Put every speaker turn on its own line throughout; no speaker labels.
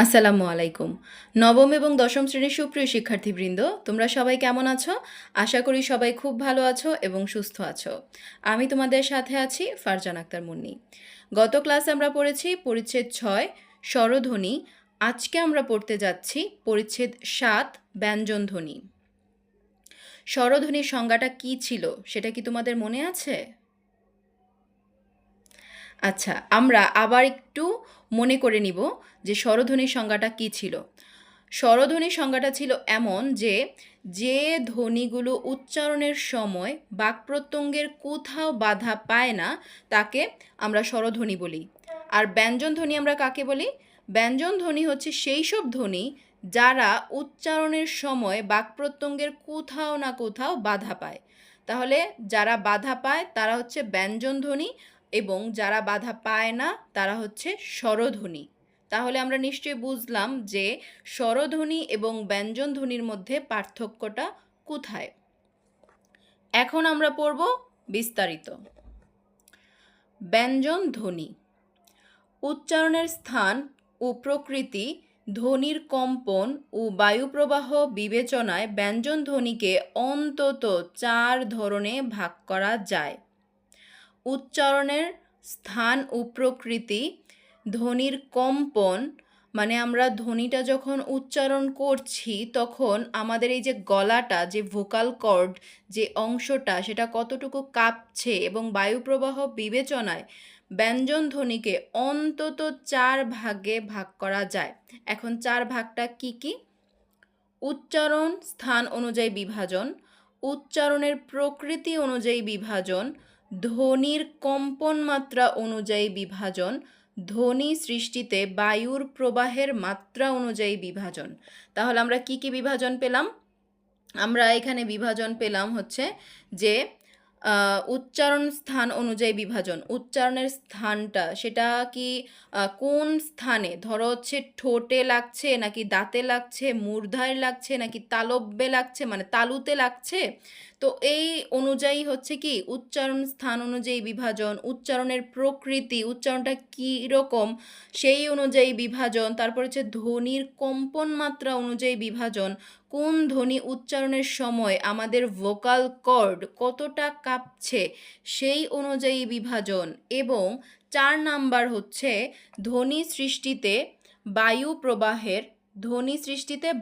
আসসালামু আলাইকুম। নবম এবং দশম শ্রেণীর সুপ্রিয় শিক্ষার্থীবৃন্দ, তোমরা সবাই কেমন আছো? আশা করি সবাই খুব ভালো আছো এবং সুস্থ আছো। আমি তোমাদের সাথে আছি ফারজান আক্তার মুন্নি। গত ক্লাসে আমরা পড়েছি পরিচ্ছেদ ৬ স্বরধ্বনি। আজকে আমরা পড়তে যাচ্ছি পরিচ্ছেদ ৭ ব্যঞ্জনধ্বনি। স্বরধ্বনির সংজ্ঞাটা কী ছিল সেটা কি তোমাদের মনে আছে? আচ্ছা, আমরা আবার একটু মনে করে নিব যে স্বরধ্বনির সংজ্ঞাটা কী ছিল। স্বরধ্বনির সংজ্ঞাটা ছিল এমন যে, যে ধ্বনিগুলো উচ্চারণের সময় বাক্প্রত্যঙ্গের কোথাও বাধা পায় না তাকে আমরা স্বরধ্বনি বলি। আর ব্যঞ্জনধ্বনি আমরা কাকে বলি? ব্যঞ্জনধ্বনি হচ্ছে সেই সব ধ্বনি যারা উচ্চারণের সময় বাক্প্রত্যঙ্গের কোথাও না কোথাও বাধা পায়। তাহলে যারা বাধা পায় তারা হচ্ছে ব্যঞ্জনধ্বনি এবং যারা বাধা পায় না তারা হচ্ছে স্বরধ্বনি। তাহলে আমরা নিশ্চয়ই বুঝলাম যে স্বরধ্বনি এবং ব্যঞ্জনধ্বনির মধ্যে পার্থক্যটা কোথায়। এখন আমরা পড়ব বিস্তারিত। ব্যঞ্জনধ্বনি উচ্চারণের স্থান ও প্রকৃতি, ধ্বনির কম্পন ও বায়ুপ্রবাহ বিবেচনায় ব্যঞ্জনধ্বনিকে অন্তত 4 ধরনে ভাগ করা যায়। উচ্চারণের স্থান ও প্রকৃতি, ধ্বনির কম্পন মানে আমরা ধ্বনিটা যখন উচ্চারণ করছি তখন আমাদের এই যে গলাটা, যে ভোকাল কর্ড যে অংশটা সেটা কতটুকু কাঁপছে, এবং বায়ুপ্রবাহ বিবেচনায় ব্যঞ্জন ধ্বনিকে অন্তত 4 ভাগে ভাগ করা যায়। এখন 4 ভাগটা কি কি? উচ্চারণ স্থান অনুযায়ী বিভাজন, উচ্চারণের প্রকৃতি অনুযায়ী বিভাজন, ধ্বনির কম্পন মাত্রা অনুযায়ী বিভাজন, ধ্বনি সৃষ্টিতে বায়ুর প্রবাহের মাত্রা অনুযায়ী বিভাজন। তাহলে আমরা কি কি বিভাজন পেলাম? আমরা এখানে বিভাজন পেলাম হচ্ছে যে উচ্চারণ স্থান অনুযায়ী বিভাজন। উচ্চারণের স্থানটা সেটা কি কোন স্থানে, ধরো হচ্ছে ঠোঁটে লাগছে নাকি দাঁতে লাগছে, মূর্ধায় লাগছে নাকি তালব্যে লাগছে মানে তালুতে লাগছে, তো এই অনুযায়ী হচ্ছে কি উচ্চারণ স্থান অনুযায়ী বিভাজন, উচ্চারণের প্রকৃতি, উচ্চারণটা কীরকম সেই অনুযায়ী বিভাজন, তারপর হচ্ছে ধ্বনির কম্পন মাত্রা অনুযায়ী বিভাজন, কোন ধ্বনি উচ্চারণের সময় আমাদের ভোকাল কর্ড কতটা কাঁপছে সেই অনুযায়ী বিভাজন, এবং 4 নাম্বার হচ্ছে ধ্বনি সৃষ্টিতে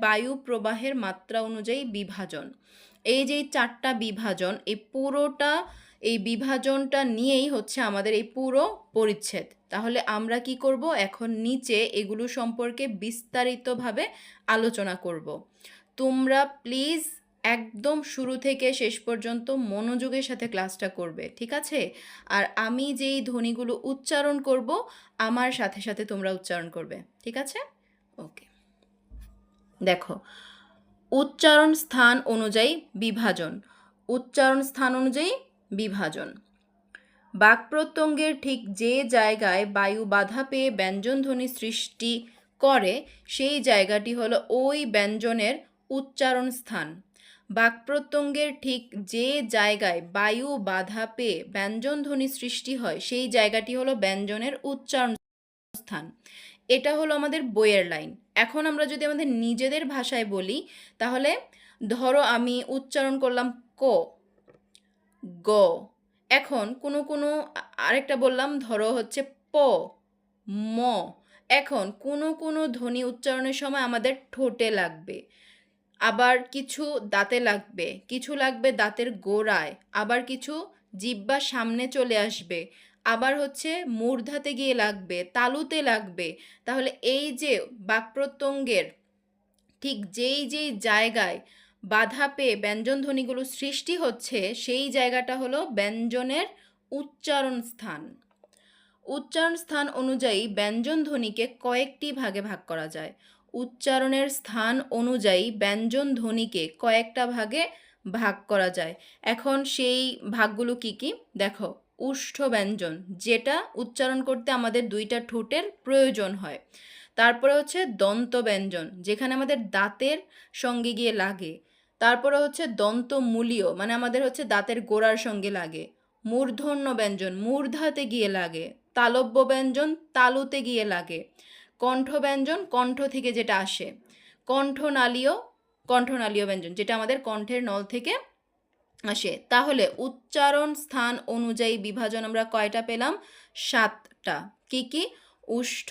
বায়ু প্রবাহের মাত্রা অনুযায়ী বিভাজন। এই যে 4টা বিভাজন, এই বিভাজনটা নিয়েই হচ্ছে আমাদের এই পুরো পরিচ্ছেদ। তাহলে আমরা কি করব? এখন নিচে এগুলো সম্পর্কে বিস্তারিতভাবে আলোচনা করব। তোমরা প্লিজ একদম শুরু থেকে শেষ পর্যন্ত মনোযোগের সাথে ক্লাসটা করবে, ঠিক আছে? আর আমি যেই ধ্বনিগুলো উচ্চারণ করব আমার সাথে সাথে তোমরা উচ্চারণ করবে, ঠিক আছে? ওকে, দেখো, উচ্চারণ স্থান অনুযায়ী বিভাজন। উচ্চারণ স্থান অনুযায়ী বিভাজন, বাক্প্রত্যঙ্গের ঠিক যে জায়গায় বায়ু বাধা পেয়ে ব্যঞ্জনধ্বনি সৃষ্টি করে সেই জায়গাটি হলো ওই ব্যঞ্জনের উচ্চারণ স্থান। বাক্প্রত্যঙ্গের ঠিক যে জায়গায় বায়ু বাধা পেয়ে ব্যঞ্জনধ্বনি সৃষ্টি হয় সেই জায়গাটি হলো ব্যঞ্জনের উচ্চারণ স্থান। এটা হলো আমাদের বইয়ের লাইন। এখন আমরা যদি আমাদের নিজেদের ভাষায় বলি, তাহলে ধরো আমি উচ্চারণ করলাম ক, গ। এখন কোনো আরেকটা বললাম, ধরো হচ্ছে প, ম। এখন কোনো ধ্বনি উচ্চারণের সময় আমাদের ঠোঁটে লাগবে, আবার কিছু দাঁতে লাগবে, কিছু লাগবে দাঁতের গোড়ায়, আবার কিছু জিহ্বার সামনে চলে আসবে, আবার হচ্ছে মূর্ধাতে গিয়ে লাগবে, তালুতে লাগবে। তাহলে এই যে বাক্প্রত্যঙ্গের ঠিক যেই জায়গায় বাধা পেয়ে ব্যঞ্জনধ্বনিগুলো সৃষ্টি হচ্ছে সেই জায়গাটা হলো ব্যঞ্জনের উচ্চারণ স্থান। উচ্চারণ স্থান অনুযায়ী ব্যঞ্জনধ্বনিকে কয়েকটি ভাগে ভাগ করা যায়। উচ্চারণের স্থান অনুযায়ী ব্যঞ্জনধ্বনিকে কয়েকটা ভাগে ভাগ করা যায়। এখন সেই ভাগগুলো কি কি? দেখো, উষ্ঠ ব্যঞ্জন, যেটা উচ্চারণ করতে আমাদের 2টা ঠোঁটের প্রয়োজন হয়। তারপরে হচ্ছে দন্ত ব্যঞ্জন, যেখানে আমাদের দাঁতের সঙ্গে গিয়ে লাগে। তারপরে হচ্ছে দন্তমূলীয়, মানে আমাদের হচ্ছে দাঁতের গোড়ার সঙ্গে লাগে। মূর্ধন্য ব্যঞ্জন, মূর্ধাতে গিয়ে লাগে। তালব্য ব্যঞ্জন, তালুতে গিয়ে লাগে। কণ্ঠব্যঞ্জন কণ্ঠ থেকে যেটা আসে, কণ্ঠনালীয় কণ্ঠনালীয় ব্যঞ্জন যেটা আমাদের কণ্ঠের নল থেকে আসে। তাহলে উচ্চারণ স্থান অনুযায়ী বিভাজন আমরা কয়টা পেলাম? 7টা। কি কি? উষ্ঠ,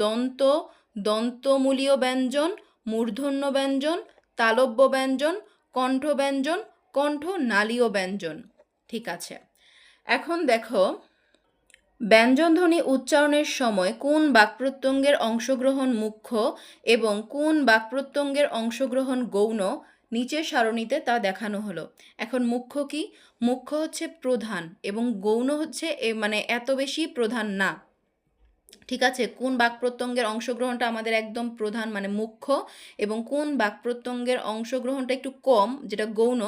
দন্ত, দন্তমূলীয় ব্যঞ্জন, মূর্ধন্য ব্যঞ্জন, তালব্য ব্যঞ্জন, কণ্ঠ ব্যঞ্জন, কণ্ঠনালীয় ব্যঞ্জন। ঠিক আছে, এখন দেখো ব্যঞ্জনধ্বনি উচ্চারণের সময় কোন বাক্প্রত্যঙ্গের অংশগ্রহণ মুখ্য এবং কোন বাক্প্রত্যঙ্গের অংশগ্রহণ গৌণ নিচের সারণীতে তা দেখানো হলো। এখন মুখ্য কি? মুখ্য হচ্ছে প্রধান এবং গৌণ হচ্ছে মানে এত বেশি প্রধান না। ঠিক আছে, কোন বাক্প্রত্যঙ্গের অংশগ্রহণটা আমাদের একদম প্রধান মানে মুখ্য এবং কোন বাক্প্রত্যঙ্গের অংশগ্রহণটা একটু কম যেটা গৌণ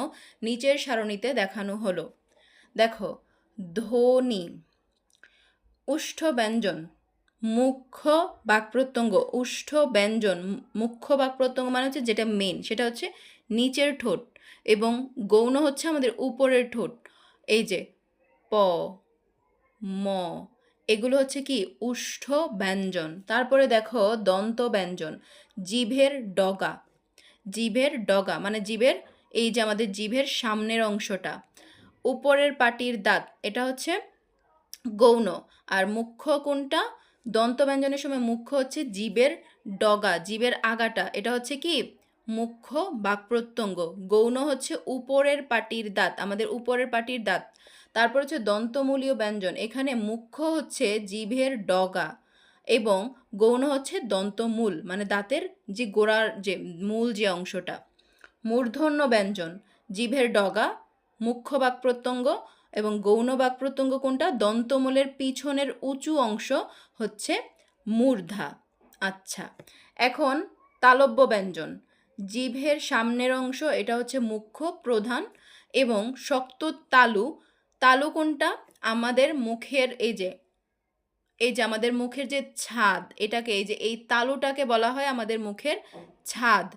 নিচের সারণীতে দেখানো হলো। দেখো, ধ্বনি, উষ্ঠ ব্যঞ্জন, মুখ্য বাক্প্রত্যঙ্গ। উষ্ঠ ব্যঞ্জন মুখ্য বাক্প্রত্যঙ্গ মানে হচ্ছে যেটা মেন, সেটা হচ্ছে নিচের ঠোঁট এবং গৌণ হচ্ছে আমাদের উপরের ঠোঁট। এই যে প, ম, এগুলো হচ্ছে কি উষ্ঠ ব্যঞ্জন। তারপরে দেখো দন্ত ব্যঞ্জন, জিভের ডগা। জিভের ডগা মানে জিভের এই যে আমাদের জিভের সামনের অংশটা, উপরের পাটির দাঁত, এটা হচ্ছে গৌণ। আর মুখ্য কোনটা? দন্ত ব্যঞ্জনের সময় মুখ্য হচ্ছে জিভের ডগা, জিভের আগাটা, এটা হচ্ছে কি মুখ্য বাক্প্রত্যঙ্গ। গৌণ হচ্ছে উপরের পাটির দাঁত, আমাদের উপরের পাটির দাঁত। তারপর হচ্ছে দন্তমূলীয় ব্যঞ্জন, এখানে মুখ্য হচ্ছে জিভের ডগা এবং গৌণ হচ্ছে দন্তমূল মানে দাঁতের যে গোড়ার যে মূল যে অংশটা। মূর্ধন্য ব্যঞ্জন, জিভের ডগা, মুখ্য বাক্প্রত্যঙ্গ এবং গৌণ বাক্প্রত্যঙ্গ কোনটা? দন্তমূলের পিছনের উঁচু অংশ হচ্ছে মূর্ধা। আচ্ছা, এখন তালব্য ব্যঞ্জন, জিভের সামনের অংশ, এটা হচ্ছে মুখ্য প্রধান এবং শক্ত তালু। তালু কোনটা? আমাদের মুখের এই যে আমাদের মুখের যে ছাদ, এটাকে এই যে এই তালুটাকে বলা হয় আমাদের মুখের ছাদ।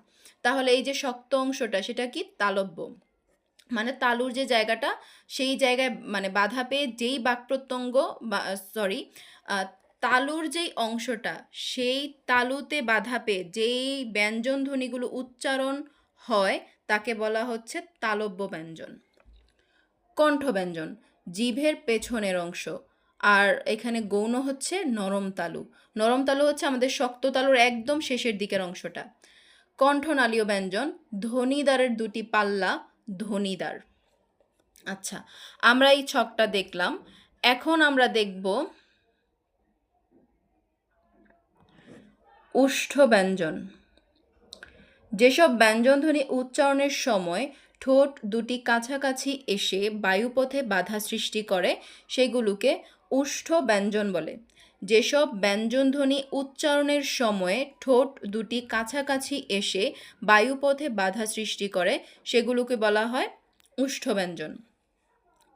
তাহলে এই যে শক্ত অংশটা সেটা কি? তালব্য। মানে তালুর যে জায়গাটা সেই জায়গায় মানে বাধা পেয়ে যেই বাক্প্রত্যঙ্গ তালুর যেই অংশটা সেই তালুতে বাধা পেয়ে যেই ব্যঞ্জন ধ্বনিগুলো উচ্চারণ হয় তাকে বলা হচ্ছে তালব্য ব্যঞ্জন। কণ্ঠ ব্যঞ্জন, জিভের পেছনের অংশ, আর এখানে গৌণ হচ্ছে নরম তালু। নরম তালু হচ্ছে আমাদের শক্ত তালুর একদম শেষের দিকের অংশটা। কণ্ঠনালীয় ব্যঞ্জন, ধ্বনিদ্বারের দুটি পাল্লা, ধ্বনিদ্বার। আচ্ছা, আমরা এই ছকটা দেখলাম। এখন আমরা দেখব উষ্ঠ ব্যঞ্জন। যেসব ব্যঞ্জনধ্বনি উচ্চারণের সময় ঠোঁট দুটি কাছাকাছি এসে বায়ুপথে বাধা সৃষ্টি করে সেগুলোকে উষ্ঠ ব্যঞ্জন বলে। যেসব ব্যঞ্জনধ্বনি উচ্চারণের সময়ে ঠোঁট দুটি কাছাকাছি এসে বায়ুপথে বাধা সৃষ্টি করে সেগুলোকে বলা হয় উষ্ঠ ব্যঞ্জন।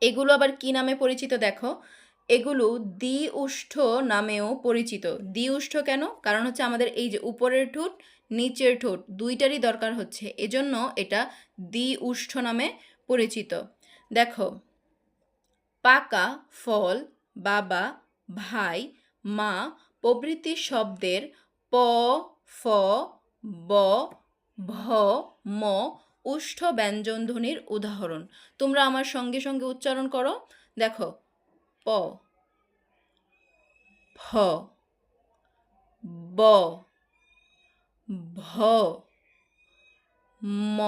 এগুলো আবার কি নামে পরিচিত দেখো, এগুলো দ্বি উষ্ঠ নামেও পরিচিত। দ্বি উষ্ঠ কেন? কারণ হচ্ছে আমাদের এই যে উপরের ঠোঁট নিচের ঠোঁট দুইটারই দরকার হচ্ছে, এজন্য এটা দ্বি উষ্ঠ নামে পরিচিত। দেখো, পাকা, ফল, বাবা, ভাই, মা প্রভৃতি শব্দের প, ফ, ব, ভ, ম উষ্ঠ ব্যঞ্জনধ্বনির উদাহরণ। তোমরা আমার সঙ্গে সঙ্গে উচ্চারণ করো। দেখো, প, ফ, ব, ভ, ম।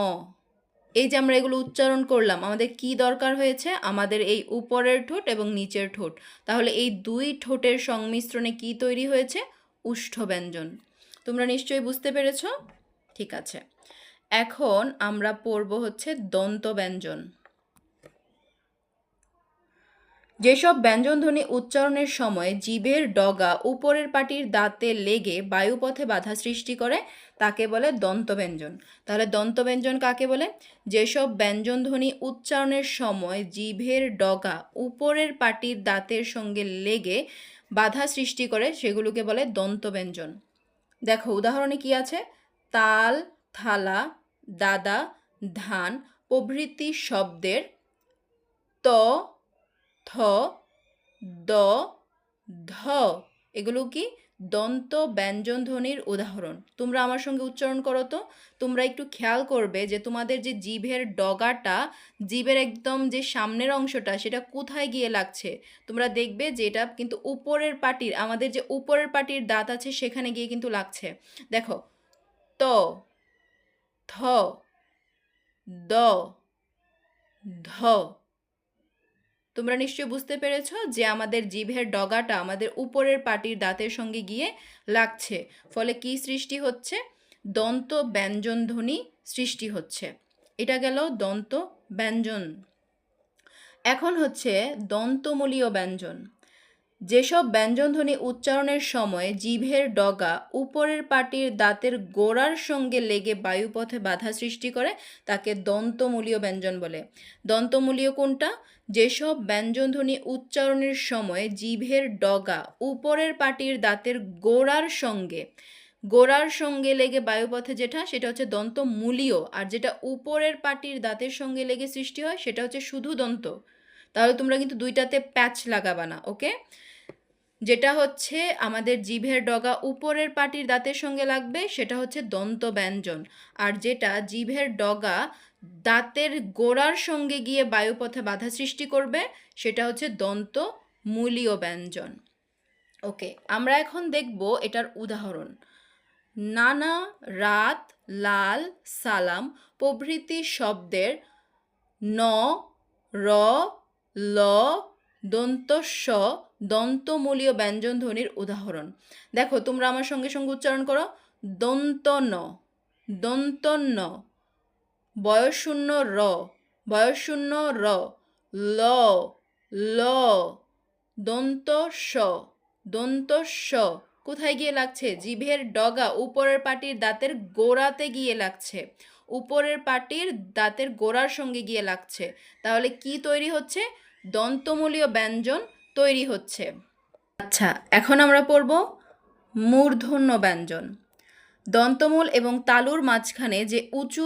এই যে আমরা এগুলো উচ্চারণ করলাম, আমাদের কি দরকার হয়েছে? আমাদের এই উপরের ঠোঁট এবং নিচের ঠোঁট। তাহলে এই দুই ঠোঁটের সংমিশ্রণে কি তৈরি হয়েছে? উষ্ঠ ব্যঞ্জন। তোমরা নিশ্চয়ই বুঝতে পেরেছ? ঠিক আছে, এখন আমরা পড়ব হচ্ছে দন্ত ব্যঞ্জন। যেসব ব্যঞ্জনধ্বনি উচ্চারণের সময় জিভের ডগা উপরের পাটির দাঁতে লেগে বায়ুপথে বাধা সৃষ্টি করে তাকে বলে দন্তব্যঞ্জন। তাহলে দন্তব্যঞ্জন কাকে বলে? যেসব ব্যঞ্জনধ্বনি উচ্চারণের সময় জিভের ডগা উপরের পাটির দাঁতের সঙ্গে লেগে বাধা সৃষ্টি করে সেগুলোকে বলে দন্তব্যঞ্জন। দেখো উদাহরণে কি আছে? তাল, থালা, দাদা, ধান প্রভৃতি শব্দের ত, থ, দ, ধ এগুলো কি দন্ত ব্যঞ্জন ধ্বনির উদাহরণ। তোমরা আমার সঙ্গে উচ্চারণ করো তো। তোমরা একটু খেয়াল করবে যে তোমাদের যে জিভের ডগাটা, জিভের একদম যে সামনের অংশটা সেটা কোথায় গিয়ে লাগছে। তোমরা দেখবে যে এটা কিন্তু উপরের পাটির, আমাদের যে উপরের পাটির দাঁত আছে সেখানে গিয়ে কিন্তু লাগছে। দেখো, ত, থ, দ, ধ। তোমরা নিশ্চয়ই বুঝতে পেরেছ যে আমাদের জিভের ডগাটা আমাদের উপরের পাটির দাঁতের সঙ্গে গিয়ে লাগছে। ফলে কি সৃষ্টি হচ্ছে? দন্ত ব্যঞ্জন ধ্বনি সৃষ্টি হচ্ছে। এটা গেল দন্ত ব্যঞ্জন। এখন হচ্ছে দন্তমূলীয় ব্যঞ্জন। যেসব ব্যঞ্জনধ্বনি উচ্চারণের সময় জিভের ডগা উপরের পাটির দাঁতের গোড়ার সঙ্গে লেগে বায়ুপথে বাধা সৃষ্টি করে তাকে দন্তমূলীয় ব্যঞ্জন বলে। দন্তমূলীয় কোনটা? যেসব ব্যঞ্জনধ্বনি উচ্চারণের সময় জিভের ডগা উপরের পাটির দাঁতের গোড়ার সঙ্গে লেগে বায়ুপথে যেটা, সেটা হচ্ছে দন্তমূলীয়। আর যেটা উপরের পাটির দাঁতের সঙ্গে লেগে সৃষ্টি হয় সেটা হচ্ছে শুধু দন্ত। তাহলে তোমরা কিন্তু দুইটাতে প্যাচ লাগাবা না, ওকে? যেটা হচ্ছে আমাদের জিভের ডগা উপরের পাটির দাঁতের সঙ্গে লাগবে সেটা হচ্ছে দন্ত ব্যঞ্জন। আর যেটা জিভের ডগা দাঁতের গোড়ার সঙ্গে গিয়ে বায়ুপথে বাধা সৃষ্টি করবে সেটা হচ্ছে দন্তমূলীয় ব্যঞ্জন। ওকে, আমরা এখন দেখব এটার উদাহরণ। নানা, রাত, লাল, সালাম প্রভৃতি শব্দের ন, র, ল, দন্ত স দন্তমূলীয় ব্যঞ্জন ধ্বনির উদাহরণ। দেখো, তোমরা আমার সঙ্গে সঙ্গে উচ্চারণ করো। দন্ত ন, দন্ত ন, বয়শূন্য র, বয়শূন্য র, ল, ল, দন্ত স, দন্ত স। কোথায় গিয়ে লাগছে? জিভের ডগা উপরের পাটির দাঁতের গোড়াতে গিয়ে লাগছে, উপরের পাটির দাঁতের গোড়ার সঙ্গে গিয়ে লাগছে। তাহলে কি তৈরি হচ্ছে? দন্তমূলীয় ব্যঞ্জন তৈরি হচ্ছে। আচ্ছা, এখন আমরা পড়ব মূর্ধন্য ব্যঞ্জন। দন্তমূল এবং তালুর মাঝখানে যে উঁচু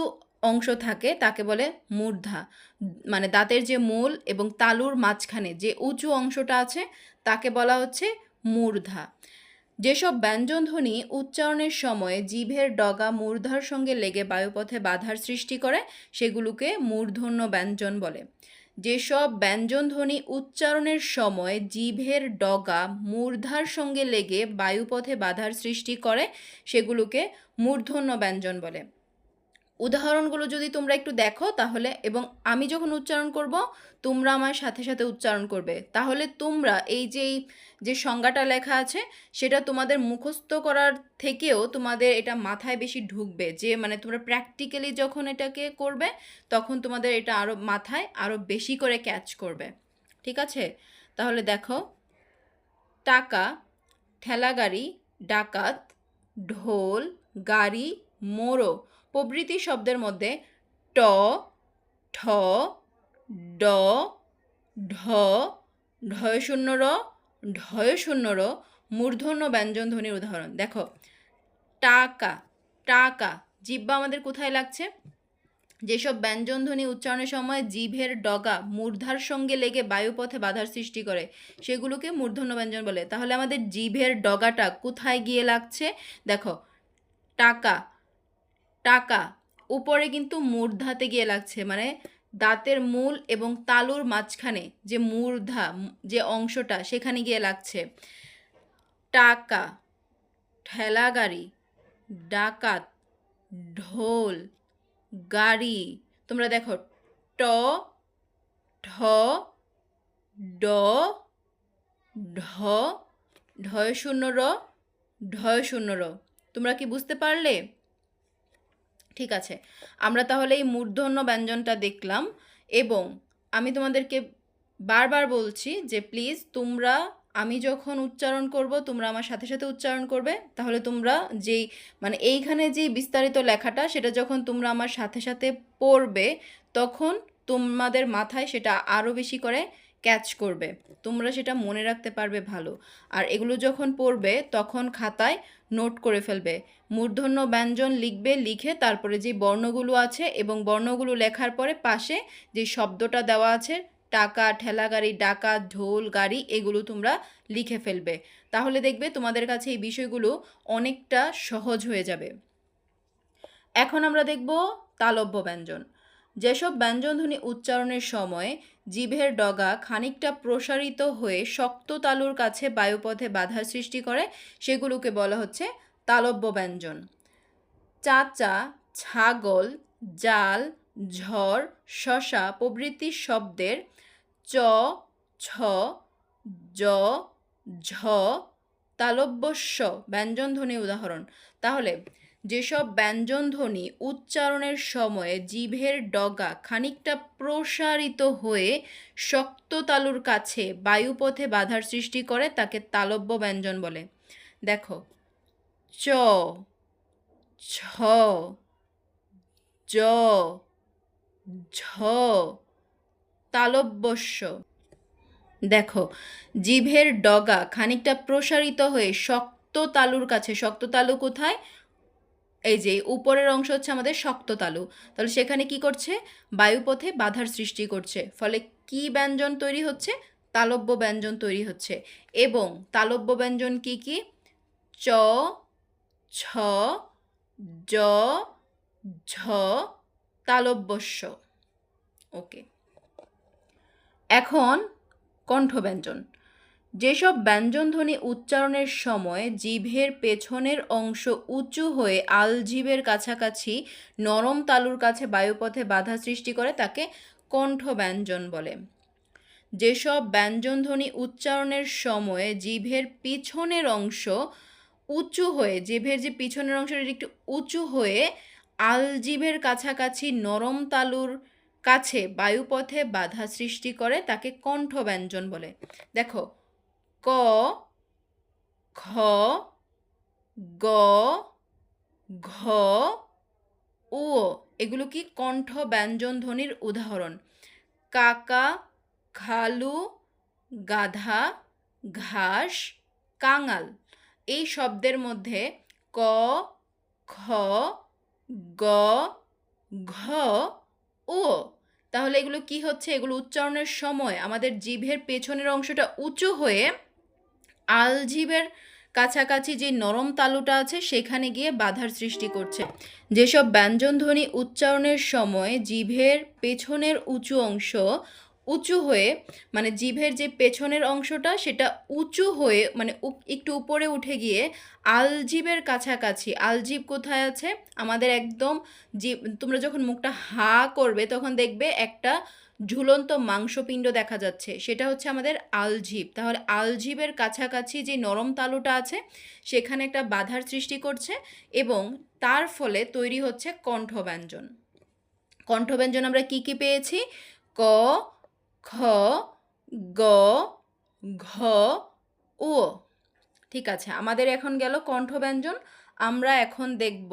অংশ থাকে তাকে বলে মূর্ধা। মানে দাঁতের যে মূল এবং তালুর মাঝখানে যে উঁচু অংশটা আছে তাকে বলা হচ্ছে মূর্ধা। যেসব ব্যঞ্জনধ্বনি উচ্চারণের সময় জিভের ডগা মূর্ধার সঙ্গে লেগে বায়ুপথে বাধার সৃষ্টি করে সেগুলোকে মূর্ধন্য ব্যঞ্জন বলে। যেসব ব্যঞ্জনধ্বনি উচ্চারণের সময় জিভের ডগা মূর্ধার সঙ্গে লেগে বায়ুপথে বাধার সৃষ্টি করে সেগুলোকে মূর্ধন্য ব্যঞ্জন বলে। উদাহরণগুলো যদি তোমরা একটু দেখো তাহলে, এবং আমি যখন উচ্চারণ করব তোমরা আমার সাথে সাথে উচ্চারণ করবে, তাহলে তোমরা এই যে সংজ্ঞাটা লেখা আছে সেটা তোমাদের মুখস্থ করার থেকেও তোমাদের এটা মাথায় বেশি ঢুকবে। যে মানে তোমরা প্র্যাকটিক্যালি যখন এটাকে করবে তখন তোমাদের এটা আরও মাথায় আরও বেশি করে ক্যাচ করবে। ঠিক আছে? তাহলে দেখো, টাকা, ঠেলাগাড়ি, ডাকাত, ঢোল, গাড়ি, মোড়ো প্রভৃতি শব্দের মধ্যে ট, ঠ, ড, ঢ, ঢয়শূন্য র, ঢয়শূন্য র মূর্ধন্য ব্যঞ্জন ধ্বনির উদাহরণ। দেখো, টাকা, টাকা, জিহ্বা আমাদের কোথায় লাগছে? যেসব ব্যঞ্জনধ্বনি উচ্চারণের সময় জিভের ডগা মূর্ধার সঙ্গে লেগে বায়ুপথে বাধার সৃষ্টি করে সেগুলোকে মূর্ধন্য ব্যঞ্জন বলে। তাহলে আমাদের জিভের ডগাটা কোথায় গিয়ে লাগছে? দেখো, টাকা, টাকা উপরে কিন্তু মূর্ধাতে গিয়ে লাগছে, মানে দাঁতের মূল এবং তালুর মাঝখানে যে মূর্ধা যে অংশটা সেখানে গিয়ে লাগছে। টাকা, ঠেলাগাড়ি, ডাকাত, ঢোল, গাড়ি। তোমরা দেখো, ট, ঠ, ড, ঢ, ঢয়শূন্য র, ঢয়শূন্য র। তোমরা কি বুঝতে পারলে? ঠিক আছে, আমরা তাহলে এই মূর্ধন্য ব্যঞ্জনটা দেখলাম, এবং আমি তোমাদেরকে বারবার বলছি যে প্লিজ তোমরা, আমি যখন উচ্চারণ করব তোমরা আমার সাথে সাথে উচ্চারণ করবে। তাহলে তোমরা যেই মানে এইখানে যেই বিস্তারিত লেখাটা সেটা যখন তোমরা আমার সাথে সাথে পড়বে তখন তোমাদের মাথায় সেটা আরও বেশি করে ক্যাচ করবে, তোমরা সেটা মনে রাখতে পারবে ভালো। আর এগুলো যখন পড়বে তখন খাতায় নোট করে ফেলবে। মূর্ধন্য ব্যঞ্জন লিখবে, লিখে তারপরে যে বর্ণগুলো আছে এবং বর্ণগুলো লেখার পরে পাশে যে শব্দটা দেওয়া আছে টাকা, ঠেলা গাড়ি, ডাকাত, ঢোল, গাড়ি এগুলো তোমরা লিখে ফেলবে। তাহলে দেখবে তোমাদের কাছে এই বিষয়গুলো অনেকটা সহজ হয়ে যাবে। এখন আমরা দেখব তালব্য ব্যঞ্জন। যেসব ব্যঞ্জনধ্বনি উচ্চারণের সময় জিভের ডগা খানিকটা প্রসারিত হয়ে শক্ত তালুর কাছে বায়ুপথে বাধার সৃষ্টি করে সেগুলোকে বলা হচ্ছে তালব্য ব্যঞ্জন। চাচা, ছাগল, জাল, ঝড়, শশা প্রভৃতি শব্দের চ, ছ, জ, ঝ তালব্য স ব্যঞ্জনধ্বনি উদাহরণ। তাহলে যেসব ব্যঞ্জনধ্বনি উচ্চারণের সময়ে জিভের ডগা খানিকটা প্রসারিত হয়ে শক্ত তালুর কাছে বায়ুপথে বাধার সৃষ্টি করে তাকে তালব্য ব্যঞ্জন বলে। দেখো, চ, ছ, জ, ঝ তালব্য স। দেখো, জিভের ডগা খানিকটা প্রসারিত হয়ে শক্ত তালুর কাছে, শক্ত তালু কোথায়? এই যে উপরের অংশ হচ্ছে আমাদের শক্ত তালু, তাহলে সেখানে কি করছে? বায়ুপথে বাধার সৃষ্টি করছে, ফলে কি ব্যঞ্জন তৈরি হচ্ছে? তালব্য ব্যঞ্জন তৈরি হচ্ছে। এবং তালব্য ব্যঞ্জন কি কি? চ, ছ, জ, ঝ তালব্য স। ওকে, এখন কণ্ঠব্যঞ্জন। যেসব ব্যঞ্জনধ্বনি উচ্চারণের সময় জিভের পেছনের অংশ উঁচু হয়ে আলজিভের কাছাকাছি নরম তালুর কাছে বায়ুপথে বাধা সৃষ্টি করে তাকে কণ্ঠব্যঞ্জন বলে। যেসব ব্যঞ্জনধ্বনি উচ্চারণের সময় জিভের পিছনের অংশ উঁচু হয়ে, জিভের যে পিছনের অংশটা একটু উঁচু হয়ে আলজিভের কাছাকাছি নরম তালুর কাছে বায়ুপথে বাধা সৃষ্টি করে তাকে কণ্ঠব্যঞ্জন বলে। দেখো, ক, খ, গ, ঘ, উ এগুলো কি কণ্ঠ ব্যঞ্জন ধ্বনির উদাহরণ। কাকা, খালু, গাধা, ঘাস, কাঙাল এই শব্দের মধ্যে ক, খ, গ, ঘ, উ। তাহলে এগুলো কি হচ্ছে? এগুলো উচ্চারণের সময় আমাদের জিভের পেছনের অংশটা উঁচু হয়ে আলজিভের কাছাকাছি যে নরম তালুটা আছে সেখানে গিয়ে বাধার সৃষ্টি করছে। যেসব ব্যঞ্জনধ্বনি উচ্চারণের সময় জিভের পেছনের উঁচু অংশ উঁচু হয়ে, মানে জিভের যে পেছনের অংশটা সেটা উঁচু হয়ে, মানে একটু উপরে উঠে গিয়ে আলজিভের কাছাকাছি, আলজিভ কোথায় আছে? আমাদের একদম জিভ, তোমরা যখন মুখটা হা করবে তখন দেখবে একটা ঝুলন্ত মাংসপিণ্ড দেখা যাচ্ছে, সেটা হচ্ছে আমাদের আলজিভ। তাহলে আলজিভের কাছাকাছি যে নরম তালুটা আছে সেখানে একটা বাধার সৃষ্টি করছে এবং তার ফলে তৈরি হচ্ছে কণ্ঠব্যঞ্জন। কণ্ঠব্যঞ্জন আমরা কি কি পেয়েছি? ক, খ, গ, ঘ, উ। ঠিক আছে, আমাদের এখন গেল কণ্ঠব্যঞ্জন। আমরা এখন দেখব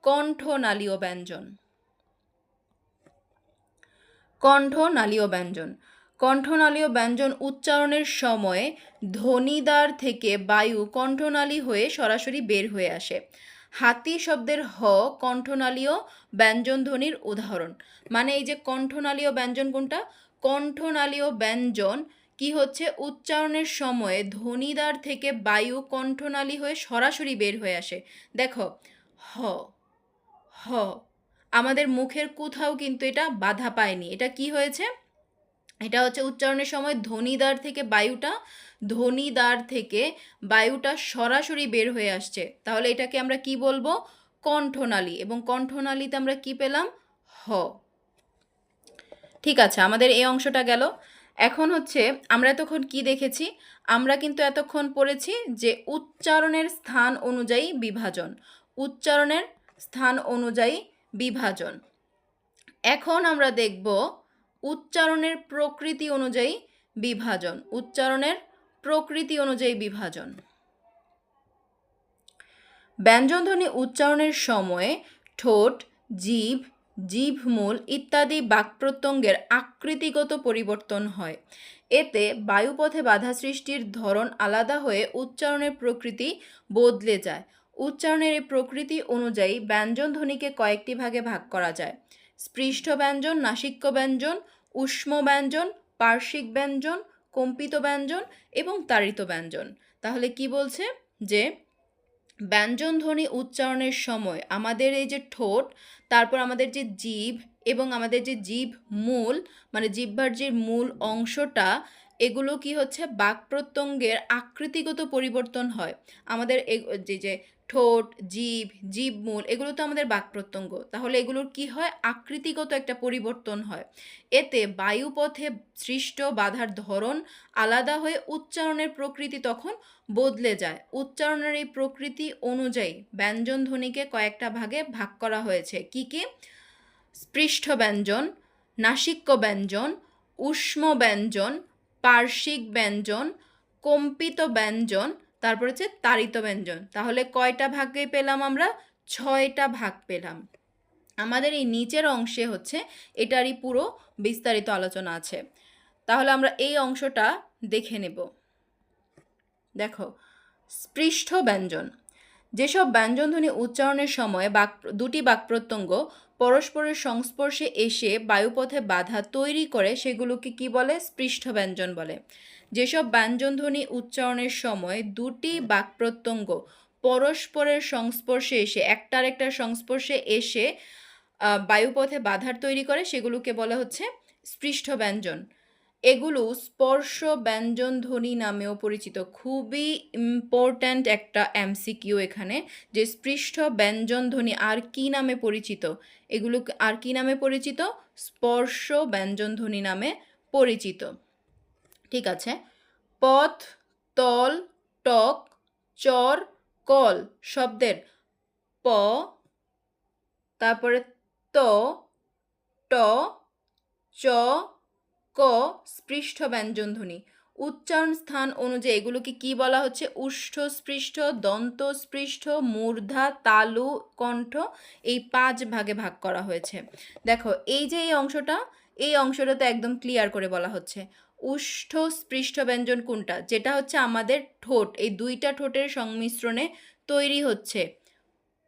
কণ্ঠনালীয় ব্যঞ্জন। কণ্ঠনালীয় ব্যঞ্জন। কণ্ঠনালীয় ব্যঞ্জন উচ্চারণের সময় ধ্বনিদ্বার থেকে বায়ু কণ্ঠনালী হয়ে সরাসরি বের হয়ে আসে। হাতি শব্দের হ কণ্ঠনালীয় ব্যঞ্জন ধ্বনির উদাহরণ। মানে এই যে কণ্ঠনালীয় ব্যঞ্জন কোনটা? কণ্ঠনালীয় ব্যঞ্জন কি হচ্ছে? উচ্চারণের সময় ধ্বনিদ্বার থেকে বায়ু কণ্ঠনালী হয়ে সরাসরি বের হয়ে আসে। দেখো, হ, হ, আমাদের মুখের কোথাও কিন্তু এটা বাধা পায়নি। এটা কি হয়েছে? এটা হচ্ছে উচ্চারণের সময় ধ্বনিদ্বার থেকে বায়ুটা সরাসরি বের হয়ে আসছে। তাহলে এটাকে আমরা কি বলবো? কণ্ঠনালী। এবং কণ্ঠনালীতে আমরা কি পেলাম? হ। ঠিক আছে, আমাদের এই অংশটা গেল। এখন হচ্ছে আমরা এতক্ষণ কি দেখেছি? আমরা কিন্তু এতক্ষণ পড়েছি যে উচ্চারণের স্থান অনুযায়ী বিভাজন, উচ্চারণের স্থান অনুযায়ী বিভাজন। এখন আমরা দেখব উচ্চারণের প্রকৃতি অনুযায়ী বিভাজন। উচ্চারণের প্রকৃতি অনুযায়ী বিভাজন। ব্যঞ্জনধ্বনি উচ্চারণের সময়ে ঠোঁট, জিভ, জিভমূল ইত্যাদি বাক্প্রত্যঙ্গের আকৃতিগত পরিবর্তন হয়। এতে বায়ুপথে বাধা সৃষ্টির ধরন আলাদা হয়ে উচ্চারণের প্রকৃতি বদলে যায়। উচ্চারণের এই প্রকৃতি অনুযায়ী ব্যঞ্জনধ্বনিকে কয়েকটি ভাগে ভাগ করা যায়: স্পৃষ্ট ব্যঞ্জন, নাসিক্য ব্যঞ্জন, ঊষ্ম ব্যঞ্জন, পার্শ্বিক ব্যঞ্জন, কম্পিত ব্যঞ্জন এবং তাড়িত ব্যঞ্জন। তাহলে কি বলছে যে ব্যঞ্জন ধ্বনি উচ্চারণের সময় আমাদের এই যে ঠোঁট, তারপর আমাদের যে জিভ এবং আমাদের যে জিভ মূল মানে জিহ্বার যে মূল অংশটা, এগুলো কি হচ্ছে বাক প্রত্যঙ্গের আকৃতিগত পরিবর্তন হয়। আমাদের যে ঠোঁট, জিভ মূল এগুলো তো আমাদের বাক প্রত্যঙ্গ, তাহলে এগুলোর কি হয় আকৃতিগত একটা পরিবর্তন হয়। এতে বায়ুপথে সৃষ্ট বাধার ধরন আলাদা হয়ে উচ্চারণের প্রকৃতি তখন বদলে যায়। উচ্চারণের এই প্রকৃতি অনুযায়ী ব্যঞ্জন ধ্বনিকে কয়েকটা ভাগে ভাগ করা হয়েছে। কি কি? স্পৃষ্ট ব্যঞ্জন, নাসিক্য ব্যঞ্জন, ঊষ্ম ব্যঞ্জন, পার্শ্বিক ব্যঞ্জন, কম্পিত ব্যঞ্জন, তারপর হচ্ছে তাড়িত ব্যঞ্জন। তাহলে কয়টা ভাগে পেলাম আমরা? 6টা ভাগ পেলাম। আমাদের এই নিচের অংশে হচ্ছে এটারই পুরো বিস্তারিত আলোচনা আছে। তাহলে আমরা এই অংশটা দেখে নেব। দেখো, স্পৃষ্ট ব্যঞ্জন। যেসব ব্যঞ্জনধ্বনি উচ্চারণের সময় দুটি বাক্প্রত্যঙ্গ পরস্পরের সংস্পর্শে এসে বায়ুপথে বাধা তৈরি করে সেগুলোকে কি বলে? স্পৃষ্ট ব্যঞ্জন বলে। যেসব ব্যঞ্জনধ্বনি উচ্চারণের সময় দুটি বাক্প্রত্যঙ্গ পরস্পরের সংস্পর্শে এসে একটার একটার সংস্পর্শে এসে বায়ুপথে বাধার তৈরি করে সেগুলোকে বলা হচ্ছে স্পৃষ্ট ব্যঞ্জন। এগুলো স্পর্শ ব্যঞ্জন ধ্বনি নামেও পরিচিত। খুবই ইম্পর্ট্যান্ট একটা এমসিকিউ এখানে, যে স্পৃষ্ট ব্যঞ্জন ধ্বনি আর কি নামে পরিচিত? এগুলো আর কি নামে পরিচিত? স্পর্শ ব্যঞ্জন ধ্বনি নামে পরিচিত। ঠিক আছে। পথ, তল, টক, চর, কল শব্দের প, তারপরে ত, ট, চ, ক স্পৃষ্ট ব্যঞ্জন ধ্বনি। উচ্চারণ স্থান অনুযায়ী এগুলোকে কি বলা হচ্ছে? উষ্ঠ স্পৃষ্ট, দন্ত স্পৃষ্ট, মূর্ধা, তালু, কণ্ঠ, এই 5 ভাগে ভাগ করা হয়েছে। দেখো এই যে এই অংশটাতে একদম ক্লিয়ার করে বলা হচ্ছে উষ্ঠ স্পৃষ্ট ব্যঞ্জন কোনটা? যেটা হচ্ছে আমাদের ঠোঁট, এই দুইটা ঠোঁটের সংমিশ্রণে তৈরি হচ্ছে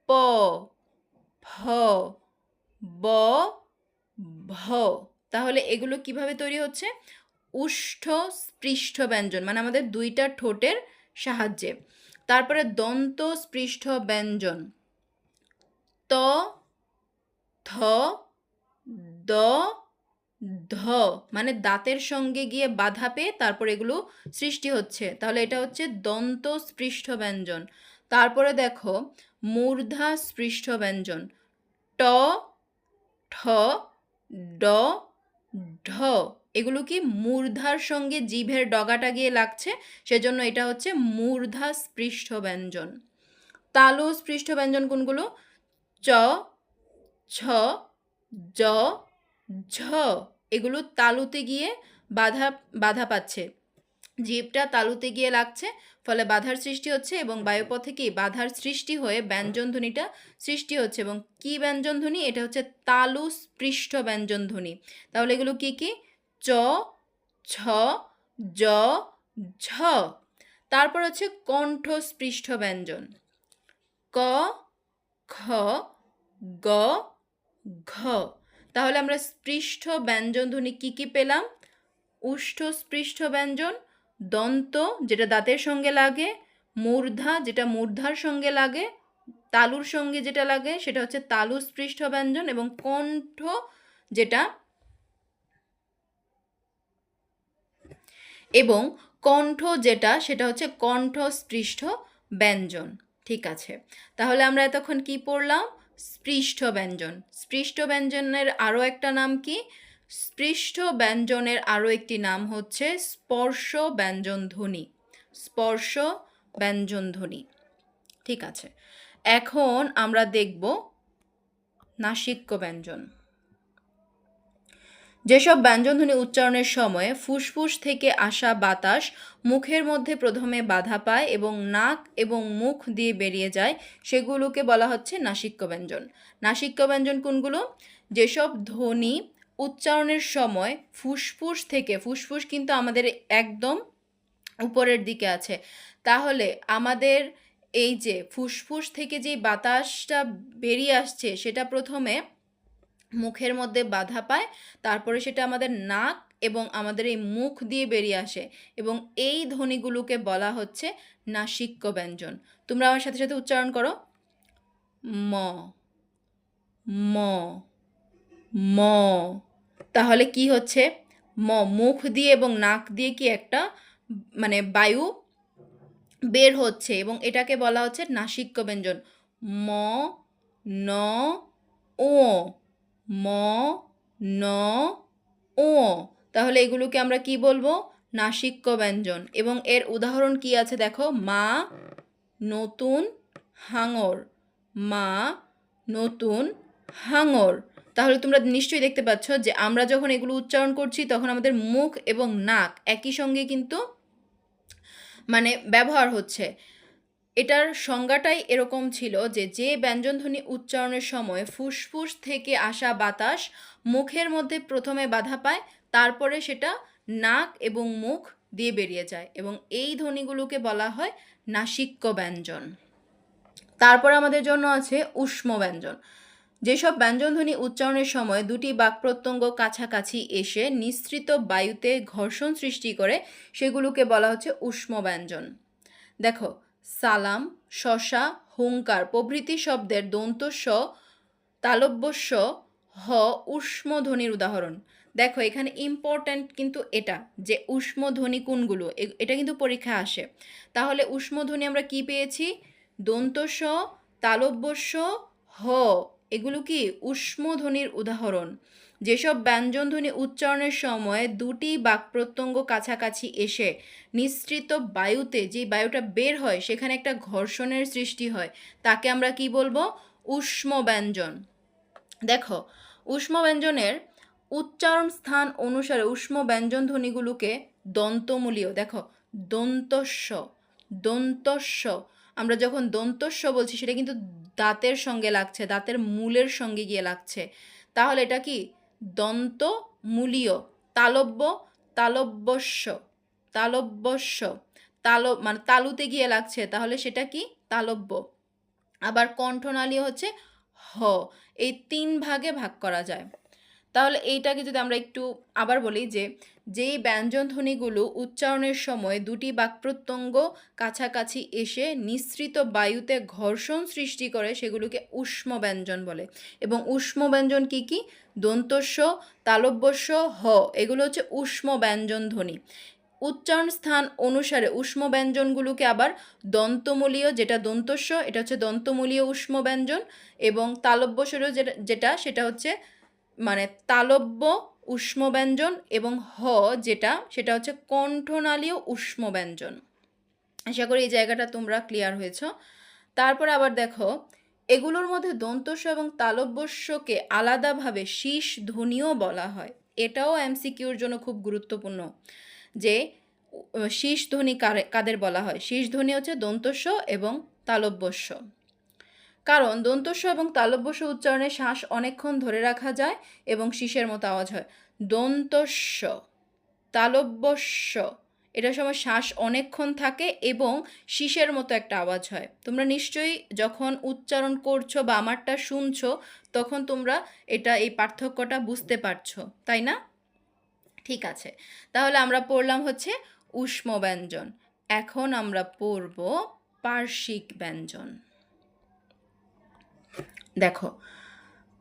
প, ফ, ব, ভ। তাহলে এগুলো কিভাবে তৈরি হচ্ছে? উষ্ঠ স্পৃষ্ট ব্যঞ্জন, মানে আমাদের দুইটা ঠোঁটের সাহায্যে। তারপরে দন্ত স্পৃষ্ট ব্যঞ্জন ত, থ, দ, ধ, মানে দাঁতের সঙ্গে গিয়ে বাধা পেয়ে তারপর এগুলো সৃষ্টি হচ্ছে। তাহলে এটা হচ্ছে দন্ত স্পৃষ্ট ব্যঞ্জন। তারপরে দেখো মূর্ধা স্পৃষ্ট ব্যঞ্জন ট, ঠ, ড, ঢ। এগুলো কি মূর্ধার সঙ্গে জিভের ডগাটা গিয়ে লাগছে, সেজন্য এটা হচ্ছে মূর্ধা স্পৃষ্ট ব্যঞ্জন। তালু স্পৃষ্ট ব্যঞ্জন কোনগুলো? চ, ছ, জ, ঝ। এগুলো তালুতে গিয়ে বাধা পাচ্ছে, জিভটা তালুতে গিয়ে লাগছে, ফলে বাধার সৃষ্টি হচ্ছে এবং বায়ুপথে কি বাধার সৃষ্টি হয়ে ব্যঞ্জন ধ্বনিটা সৃষ্টি হচ্ছে। এবং কি ব্যঞ্জন ধ্বনি? এটা হচ্ছে তালু স্পৃষ্ট ব্যঞ্জন ধ্বনি। তাহলে এগুলো কি কি? চ, ছ, জ, ঝ। তারপর হচ্ছে কণ্ঠ স্পৃষ্ট ব্যঞ্জন ক, খ, গ, ঘ। তাহলে আমরা স্পৃষ্ট ব্যঞ্জন ধ্বনি কি কি পেলাম? উষ্ঠ স্পৃষ্ট ব্যঞ্জন, দন্ত যেটা দাঁতের সঙ্গে লাগে, মূর্ধা যেটা মূর্ধার সঙ্গে লাগে, তালুর সঙ্গে যেটা লাগে সেটা হচ্ছে তালু স্পৃষ্ট ব্যঞ্জন, এবং কণ্ঠ যেটা সেটা হচ্ছে কণ্ঠ স্পৃষ্ট ব্যঞ্জন। ঠিক আছে, তাহলে আমরা এতক্ষণ কি পড়লাম? স্পৃষ্ট ব্যঞ্জন। স্পৃষ্ট ব্যঞ্জনের আরও একটা নাম কি? স্পৃষ্ট ব্যঞ্জনের আরও একটি নাম হচ্ছে স্পর্শ ব্যঞ্জন ধ্বনি। স্পর্শ ব্যঞ্জন ধ্বনি। ঠিক আছে, এখন আমরা দেখব নাসিক্য ব্যঞ্জন। যেসব ব্যঞ্জনধ্বনি উচ্চারণের সময় ফুসফুস থেকে আসা বাতাস মুখের মধ্যে প্রথমে বাধা পায় এবং নাক এবং মুখ দিয়ে বেরিয়ে যায় সেগুলোকে বলা হচ্ছে নাসিক্য ব্যঞ্জন। নাসিক্য ব্যঞ্জন কোনগুলো? যেসব ধ্বনি উচ্চারণের সময় ফুসফুস থেকে, ফুসফুস কিন্তু আমাদের একদম উপরের দিকে আছে, তাহলে আমাদের এই যে ফুসফুস থেকে যে বাতাসটা বেরিয়ে আসছে সেটা প্রথমে মুখের মধ্যে বাধা পায়, তারপরে সেটা আমাদের নাক এবং আমাদের এই মুখ দিয়ে বেরিয়ে আসে, এবং এই ধ্বনিগুলোকে বলা হচ্ছে নাসিক্য ব্যঞ্জন। তোমরা আমার সাথে সাথে উচ্চারণ করো, ম, ম, ম। তাহলে কি হচ্ছে, মুখ দিয়ে এবং নাক দিয়ে কি একটা মানে বায়ু বের হচ্ছে, এবং এটাকে বলা হচ্ছে নাসিক্য ব্যঞ্জন। ম, ন, ও, ম, ন, ও। তাহলে এগুলোকে আমরা কি বলবো, নাসিক্য ব্যঞ্জন। এবং এর উদাহরণ কি আছে দেখো, মা নতুন হাঙর, মা নতুন হাঙর। তাহলে তোমরা নিশ্চয়ই দেখতে পাচ্ছ যে আমরা যখন এগুলো উচ্চারণ করছি তখন আমাদের মুখ এবং নাক একই সঙ্গে কিন্তু মানে ব্যবহার হচ্ছে। এটার সংজ্ঞাটাই এরকম ছিল যে যে ব্যঞ্জনধ্বনি উচ্চারণের সময় ফুসফুস থেকে আসা বাতাস মুখের মধ্যে প্রথমে বাধা পায়, তারপরে সেটা নাক এবং মুখ দিয়ে বেরিয়ে যায়, এবং এই ধ্বনিগুলোকে বলা হয় নাসিক্য ব্যঞ্জন। তারপর আমাদের জন্য আছে ঊষ্ম ব্যঞ্জন। যেসব ব্যঞ্জনধ্বনি উচ্চারণের সময় দুটি বাক্প্রত্যঙ্গ কাছাকাছি এসে নিঃসৃত বায়ুতে ঘর্ষণ সৃষ্টি করে সেগুলোকে বলা হচ্ছে ঊষ্ম ব্যঞ্জন। দেখো, সালাম, শশা, হুঙ্কার প্রভৃতি শব্দের দন্ত স, তালব্য স, হ ঊষ্ম ধ্বনির উদাহরণ। দেখো এখানে ইম্পর্ট্যান্ট কিন্তু এটা যে ঊষ্ম ধ্বনি কোনগুলো, এটা কিন্তু পরীক্ষায় আসে। তাহলে ঊষ্ম ধ্বনি আমরা কি পেয়েছি, দন্ত স, তালব্য স, হ, এগুলো কি ঊষ্ম ধ্বনির উদাহরণ। যেসব ব্যঞ্জনধ্বনি উচ্চারণের সময় দুটি বাক্প্রত্যঙ্গ কাছাকাছি এসে নিঃসৃত বায়ুতে যে বায়ুটা বের হয় সেখানে একটা ঘর্ষণের সৃষ্টি হয়, তাকে আমরা কি বলবো, ঊষ্ম ব্যঞ্জন। দেখো, ঊষ্ম ব্যঞ্জনের উচ্চারণ স্থান অনুসারে ঊষ্ম ব্যঞ্জন ধ্বনিগুলোকে দন্তমূলীয়, দেখো দন্তস্ব, দন্তস্ব। আমরা যখন দন্তস্ব বলছি সেটা কিন্তু দাঁতের সঙ্গে লাগছে, দাঁতের মূলের সঙ্গে গিয়ে লাগছে। তাহলে এটা কি দন্তমূলীয়। তালব্য, তালব্যস্য, তালব্যস্য, মানে তালুতে গিয়ে লাগছে, তাহলে সেটা কি তালব্য। আবার কণ্ঠনালী হচ্ছে হ। এই 3 ভাগে ভাগ করা যায়। তাহলে এইটাকে যদি আমরা একটু আবার বলি যে যেই ব্যঞ্জনধ্বনিগুলো উচ্চারণের সময় দুটি বাক্প্রত্যঙ্গ কাছাকাছি এসে নিঃসৃত বায়ুতে ঘর্ষণ সৃষ্টি করে সেগুলোকে ঊষ্ম ব্যঞ্জন বলে। এবং ঊষ্ম ব্যঞ্জন কি কি, দন্তস্ব, তালব্যস্য, হ, এগুলো হচ্ছে ঊষ্ম ব্যঞ্জন ধ্বনি। উচ্চারণ স্থান অনুসারে ঊষ্ম ব্যঞ্জনগুলোকে আবার দন্তমূলীয়, যেটা দন্তস্ব এটা হচ্ছে দন্তমূলীয় ঊষ্ম ব্যঞ্জন, এবং তালব্যস্বর যেটা সেটা হচ্ছে মানে তালব্য ঊষ্ম ব্যঞ্জন, এবং হ যেটা সেটা হচ্ছে কণ্ঠনালীয় ঊষ্ম ব্যঞ্জন। আশা করি এই জায়গাটা তোমরা ক্লিয়ার হয়েছ। তারপর আবার দেখো, এগুলোর মধ্যে দন্তস্ব এবং তালব্যস্যকে আলাদাভাবে শীষ ধ্বনিও বলা হয়। এটাও এমসিকিউর জন্য খুব গুরুত্বপূর্ণ যে শীষ ধ্বনি কাদের বলা হয়। শীষ ধ্বনি হচ্ছে দন্তস্ব এবং তালব্যস্য। কারণ দন্তস্ব এবং তালব্যস্য উচ্চারণে শ্বাস অনেকক্ষণ ধরে রাখা যায় এবং শীষের মতো আওয়াজ হয়। দন্তস্ব, তালব্যস্য, এটার সময় শ্বাস অনেকক্ষণ থাকে এবং শীষের মতো একটা আওয়াজ হয়। তোমরা নিশ্চয়ই যখন উচ্চারণ করছো বা আমারটা শুনছো তখন তোমরা এই পার্থক্যটা বুঝতে পারছো, তাই না? ঠিক আছে, তাহলে আমরা পড়লাম হচ্ছে ঊষ্ম ব্যঞ্জন। এখন আমরা পড়ব পার্শ্বিক ব্যঞ্জন। দেখো,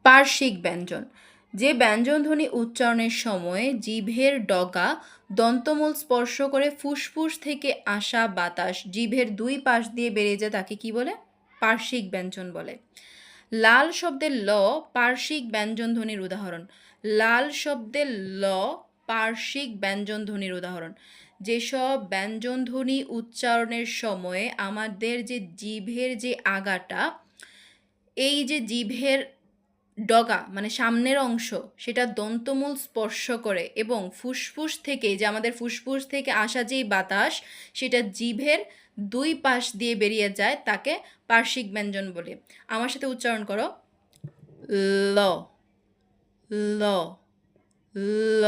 পার্শ্বিক ব্যঞ্জন, যে ব্যঞ্জনধ্বনি উচ্চারণের সময় জিভের ডগা দন্তমূল স্পর্শ করে ফুসফুস থেকে আসা বাতাস জিভের 2 পাশ দিয়ে বেরিয়ে যায় তাকে কি বলে, পার্শ্বিক ব্যঞ্জন বলে। লাল শব্দের ল পার্শ্বিক ব্যঞ্জনধ্বনির উদাহরণ। লাল শব্দের ল পার্শ্বিক ব্যঞ্জনধ্বনির উদাহরণ। যেসব ব্যঞ্জনধ্বনি উচ্চারণের সময়ে আমাদের যে জিভের যে আগাটা, এই যে জিভের ডগা মানে সামনের অংশ সেটা দন্তমূল স্পর্শ করে এবং ফুসফুস থেকে, যে আমাদের ফুসফুস থেকে আসা যেই বাতাস সেটা জিভের 2 পাশ দিয়ে বেরিয়ে যায় তাকে পার্শ্বিক ব্যঞ্জন বলে। আমার সাথে উচ্চারণ করো, ল, ল, ল।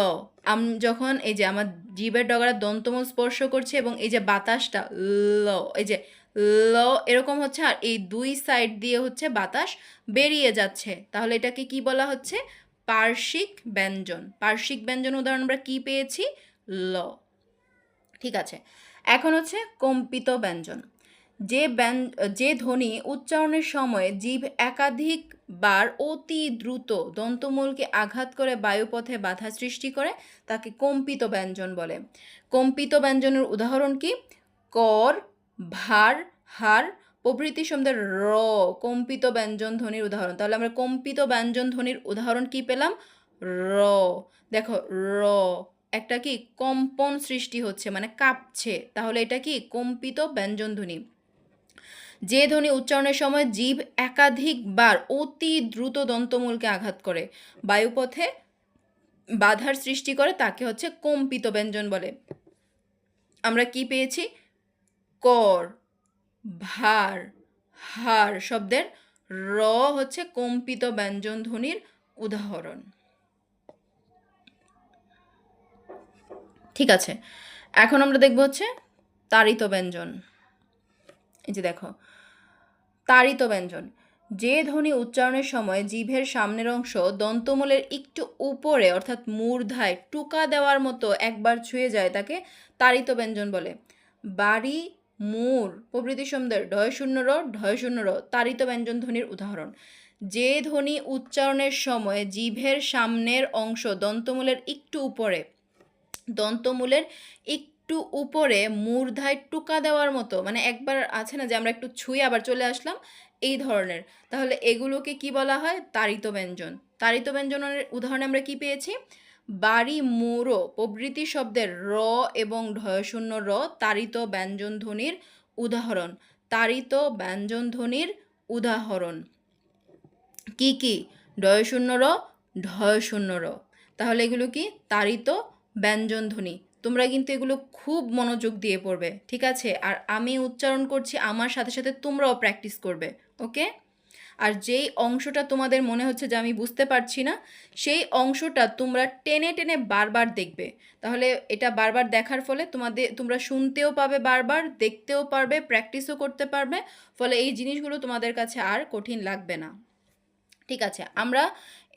যখন এই যে আমার জিভের ডগাটা দন্তমূল স্পর্শ করছে এবং এই যে বাতাসটা ল, এই যে ল এরকম হচ্ছে, আর এই 2 সাইড দিয়ে হচ্ছে বাতাস বেরিয়ে যাচ্ছে, তাহলে এটাকে কি বলা হচ্ছে, পার্শ্বিক ব্যঞ্জন। পার্শ্বিক ব্যঞ্জন উদাহরণ আমরা কি পেয়েছি? ল। ঠিক আছে, এখন হচ্ছে কম্পিত ব্যঞ্জন। যে ধ্বনি উচ্চারণের সময় জিভ একাধিকবার অতি দ্রুত দন্তমূলকে আঘাত করে বায়ুপথে বাধা সৃষ্টি করে তাকে কম্পিত ব্যঞ্জন বলে। কম্পিত ব্যঞ্জনের উদাহরণ কি? কর, ভার, হার প্রভৃতি শব্দের র কম্পিত ব্যঞ্জন ধ্বনির উদাহরণ। তাহলে আমরা কম্পিত ব্যঞ্জন ধ্বনির উদাহরণ কি পেলাম? র। দেখো র একটা কি কম্পন সৃষ্টি হচ্ছে, মানে কাঁপছে, তাহলে এটা কি কম্পিত ব্যঞ্জন ধ্বনি। যে ধ্বনি উচ্চারণের সময় জিভ একাধিকবার অতি দ্রুত দন্তমূলকে আঘাত করে বায়ুপথে বাধার সৃষ্টি করে তাকে হচ্ছে কম্পিত ব্যঞ্জন বলে। আমরা কি পেয়েছি? কর, ভার, হার শব্দের র হচ্ছে কম্পিত ব্যঞ্জন ধ্বনির উদাহরণ। ঠিক আছে, এখন আমরা দেখব হচ্ছে তাড়িত ব্যঞ্জন। এই যে দেখো, তাড়িত ব্যঞ্জন যে ধ্বনি উচ্চারণের সময় জিভের সামনের অংশ দন্তমূলের একটু উপরে অর্থাৎ মূর্ধায় টুকা দেওয়ার মতো একবার ছুঁয়ে যায় তাকে তাড়িত ব্যঞ্জন বলে। বাড়ি, মূর প্রভৃতি শব্দের ঢয় শূন্য র, ঢয় শূন্য র তাড়িত ব্যঞ্জন ধ্বনির উদাহরণ। যে ধ্বনি উচ্চারণের সময় জিভের সামনের অংশ দন্তমূলের একটু উপরে মূর্ধায় টুকা দেওয়ার মতো, মানে একবার আছে না যে আমরা একটু ছুঁয়ে আবার চলে আসলাম, এই ধরনের, তাহলে এগুলোকে কি বলা হয়? তাড়িত ব্যঞ্জন। তাড়িত ব্যঞ্জনের উদাহরণে আমরা কি পেয়েছি? বাড়ি, মূরো প্রভৃতি শব্দের র এবং ঢয়শূন্য র তাড়িত ব্যঞ্জন ধ্বনির উদাহরণ। তাড়িত ব্যঞ্জন ধ্বনির উদাহরণ কি কি? ঢয়শূন্য র, ঢয়শূন্য র। তাহলে এগুলো কি? তাড়িত ব্যঞ্জন ধ্বনি। তোমরা কিন্তু এগুলো খুব মনোযোগ দিয়ে পড়বে, ঠিক আছে? আর আমি উচ্চারণ করছি, আমার সাথে সাথে তোমরাও প্র্যাকটিস করবে, ওকে? আর যেই অংশটা তোমাদের মনে হচ্ছে যে আমি বুঝতে পারছি না, সেই অংশটা তোমরা টেনে টেনে বারবার দেখবে। তাহলে এটা বারবার দেখার ফলে তোমরা শুনতেও পাবে, বারবার দেখতেও পারবে, প্র্যাকটিসও করতে পারবে, ফলে এই জিনিসগুলো তোমাদের কাছে আর কঠিন লাগবে না। ঠিক আছে, আমরা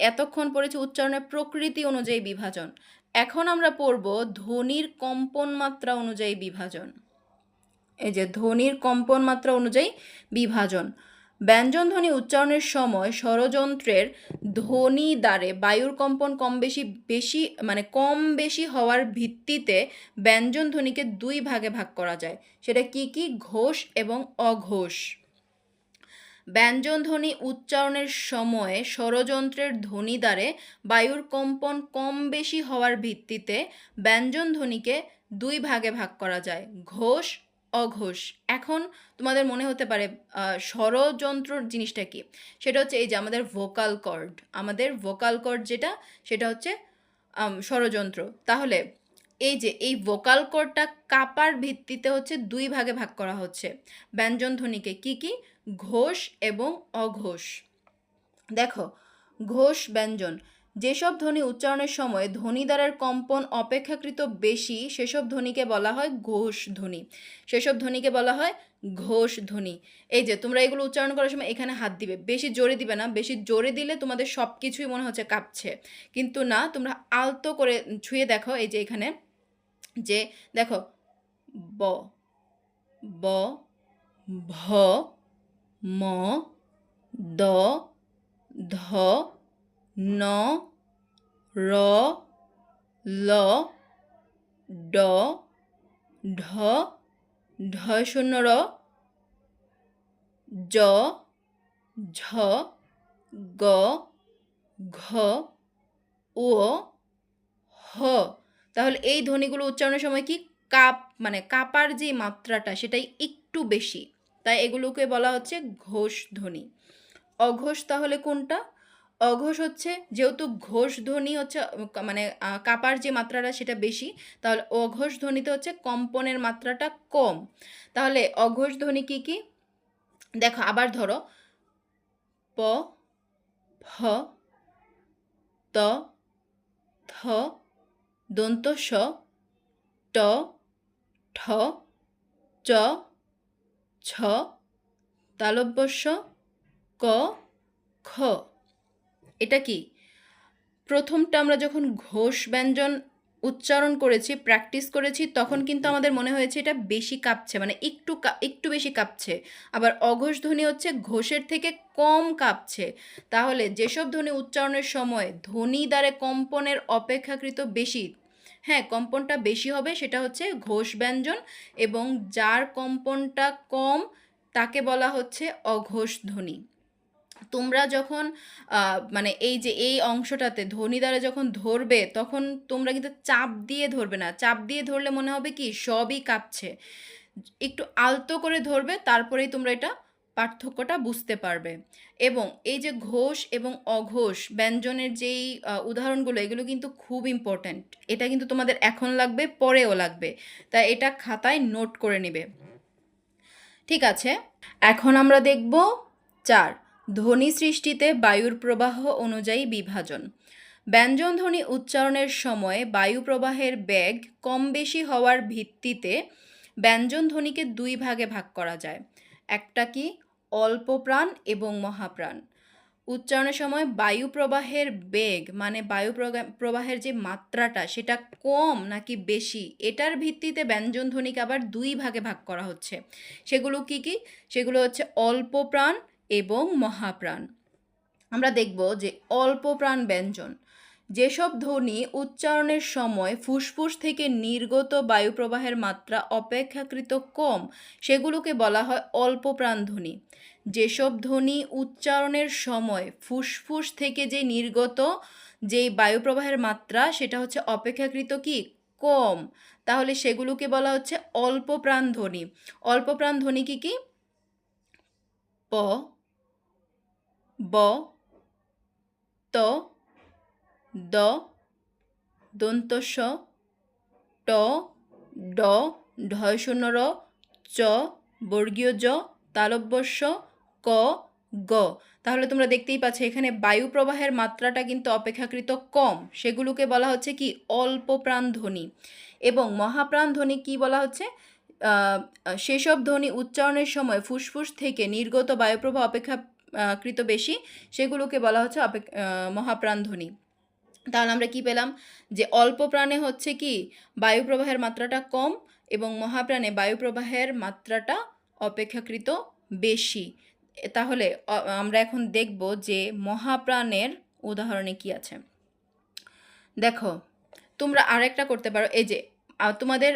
এতক্ষণ পড়েছি উচ্চারণের প্রকৃতি অনুযায়ী বিভাজন। এখন আমরা পড়ব ধ্বনির কম্পন মাত্রা অনুযায়ী বিভাজন। এই যে ধ্বনির কম্পন মাত্রা অনুযায়ী বিভাজন। ব্যঞ্জন ধ্বনি উচ্চারণের সময় স্বরযন্ত্রের ধ্বনি দ্বারে বায়ুর কম্পন কম বেশি হওয়ার ভিত্তিতে ব্যঞ্জন ধ্বনিকে দুই ভাগে ভাগ করা যায়। সেটা কি কি? ঘোষ এবং অঘোষ। ব্যঞ্জন ধ্বনি উচ্চারণের সময়ে স্বরযন্ত্রের ধ্বনি দ্বারে বায়ুর কম্পন কম বেশি হওয়ার ভিত্তিতে ব্যঞ্জন ধ্বনিকে দুই ভাগে ভাগ করা যায়, ঘোষ, অঘোষ। এখন তোমাদের মনে হতে পারে স্বরযন্ত্র জিনিসটা কি? সেটা হচ্ছে এই যে আমাদের ভোকাল কর্ড যেটা, সেটা হচ্ছে স্বরযন্ত্র। তাহলে এই যে এই ভোকাল কর্ডটা কাপার ভিত্তিতে হচ্ছে দুই ভাগে ভাগ করা হচ্ছে ব্যঞ্জন ধ্বনিকে, কি কি? ঘোষ এবং অঘোষ। দেখো, ঘোষ ব্যঞ্জন যেসব ধ্বনি উচ্চারণের সময় ধ্বনিদ্বারের কম্পন অপেক্ষাকৃত বেশি সেসব ধ্বনিকে বলা হয় ঘোষ ধ্বনি। সেসব ধ্বনিকে বলা হয় ঘোষ ধ্বনি। এই যে তোমরা এগুলো উচ্চারণ করার সময় এখানে হাত দিবে, বেশি জোরে দিবে না। বেশি জোরে দিলে তোমাদের সব কিছুই মনে হচ্ছে কাঁপছে, কিন্তু না, তোমরা আলতো করে ছুঁয়ে দেখো। এই যে এখানে যে দেখো, ব, ব, ভ, ম, দ, ধ, ন, র, ল, ড, ঢ, ঢশূন্য র, জ, ঝ, গ, ঘ, ও, হ। তাহলে এই ধ্বনিগুলো উচ্চারণের সময় কি কাপার যে মাত্রাটা সেটাই একটু বেশি, তাই এগুলোকে বলা হচ্ছে ঘোষ ধ্বনি। অঘোষ তাহলে কোনটা? অঘোষ হচ্ছে, যেহেতু ঘোষ ধ্বনি হচ্ছে কাপার যে মাত্রাটা সেটা বেশি, তাহলে অঘোষ ধ্বনিতে হচ্ছে কম্পনের মাত্রাটা কম। তাহলে অঘোষ ধ্বনি কি কি? দেখো আবার ধরো, প, ফ, ত, থ, দন্ত স, ট, ঠ, চ, ছ, তালব্য শ, ক, খ। এটা কি? প্রথমটা আমরা যখন ঘোষ ব্যঞ্জন উচ্চারণ করেছি, প্র্যাকটিস করেছি, তখন কিন্তু আমাদের মনে হয়েছে এটা বেশি কাঁপছে, মানে একটু বেশি কাঁপছে। আবার অঘোষ ধ্বনি হচ্ছে ঘোষের থেকে কম কাঁপছে। তাহলে যেসব ধ্বনি উচ্চারণের সময় ধ্বনি দ্বারে কম্পনের অপেক্ষাকৃত বেশি, হ্যাঁ কম্পনটা বেশি হবে, সেটা হচ্ছে ঘোষ ব্যঞ্জন, এবং যার কম্পনটা কম তাকে বলা হচ্ছে অঘোষ ধ্বনি। তোমরা যখন মানে এই যে এই অংশটাতে ধ্বনি দ্বারা যখন ধরবে, তখন তোমরা কিন্তু চাপ দিয়ে ধরবে না। চাপ দিয়ে ধরলে মনে হবে কি সবই কাঁপছে। একটু আলতো করে ধরবে, তারপরেই তোমরা এটা পার্থক্যটা বুঝতে পারবে। এবং এই যে ঘোষ এবং অঘোষ ব্যঞ্জনের যেই উদাহরণগুলো, এগুলো কিন্তু খুব ইম্পর্ট্যান্ট। এটা কিন্তু তোমাদের এখন লাগবে, পরেও লাগবে, তাই এটা খাতায় নোট করে নেবে। ঠিক আছে, এখন আমরা দেখব 4, ধ্বনি সৃষ্টিতে বায়ুর প্রবাহ অনুযায়ী বিভাজন। ব্যঞ্জন ধ্বনি উচ্চারণের সময় বায়ু প্রবাহের বেগ কম বেশি হওয়ার ভিত্তিতে ব্যঞ্জন ধ্বনিকে 2 ভাগে ভাগ করা যায়। একটা কি অল্প প্রাণ এবং মহাপ্রাণ। উচ্চারণের সময় বায়ু প্রবাহের বেগ, মানে বায়ু প্রবাহের যে মাত্রাটা সেটা কম নাকি বেশি, এটার ভিত্তিতে ব্যঞ্জন ধ্বনিকে আবার 2 ভাগে ভাগ করা হচ্ছে। সেগুলো কি কি? সেগুলো হচ্ছে অল্প প্রাণ এবং মহাপ্রাণ। আমরা দেখব যে অল্প প্রাণ ব্যঞ্জন, যেসব ধ্বনি উচ্চারণের সময় ফুসফুস থেকে নির্গত বায়ু প্রবাহের মাত্রা অপেক্ষাকৃত কম, সেগুলোকে বলা হয় অল্প প্রাণ ধ্বনি। যেসব ধ্বনি উচ্চারণের সময় ফুসফুস থেকে যে নির্গত যেই বায়ু প্রবাহের মাত্রা সেটা হচ্ছে অপেক্ষাকৃত কি কম, তাহলে সেগুলোকে বলা হচ্ছে অল্প প্রাণ ধ্বনি। অল্প প্রাণ ধ্বনি কি কি? প, ব, ত, দ, দন্ত স, ট, ড, ঢয় শূন্য র, চ, বর্গীয় জ, তালব্য স, ক, গ। তাহলে তোমরা দেখতেই পাচ্ছ এখানে বায়ু প্রবাহের মাত্রাটা কিন্তু অপেক্ষাকৃত কম, সেগুলোকে বলা হচ্ছে কি অল্প প্রাণ ধ্বনি। এবং মহাপ্রাণ ধ্বনি কি বলা হচ্ছে? সেসব ধ্বনি উচ্চারণের সময় ফুসফুস থেকে নির্গত বায়ুপ্রবাহ অপেক্ষাকৃত বেশি, সেগুলোকে বলা হচ্ছে মহাপ্রাণ ধ্বনি। তাহলে আমরা কি পেলাম? যে অল্প প্রাণে হচ্ছে কি বায়ু প্রবাহের মাত্রাটা কম, এবং মহাপ্রাণে বায়ু প্রবাহের মাত্রাটা অপেক্ষাকৃত বেশি। তাহলে আমরা এখন দেখব যে মহাপ্রাণের উদাহরণে কি আছে। দেখো, তোমরা আরেকটা করতে পারো, এই যে তোমাদের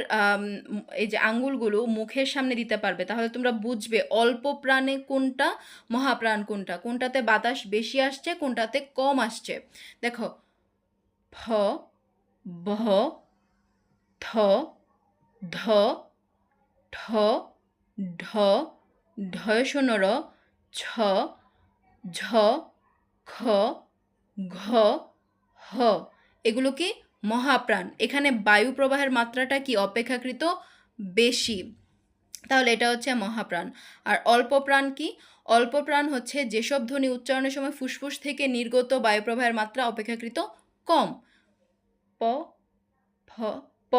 এই যে আঙ্গুলগুলো মুখের সামনে দিতে পারবে, তাহলে তোমরা বুঝবে অল্প প্রাণে কোনটা, মহাপ্রাণ কোনটা, কোনটাতে বাতাস বেশি আসছে, কোনটাতে কম আসছে। দেখো, ফ, ভ, থ, ধ, ঠ, ঢ, ঢয় শূন্য র, ছ, ঝ, খ, ঘ, হ, এগুলো কি মহাপ্রাণ। এখানে বায়ু প্রবাহের মাত্রাটা কি অপেক্ষাকৃত বেশি, তাহলে এটা হচ্ছে মহাপ্রাণ। আর অল্প প্রাণ কি? অল্প প্রাণ হচ্ছে যেসব ধ্বনি উচ্চারণের সময় ফুসফুস থেকে নির্গত বায়ু প্রবাহের মাত্রা অপেক্ষাকৃত কম। প, ফ, প,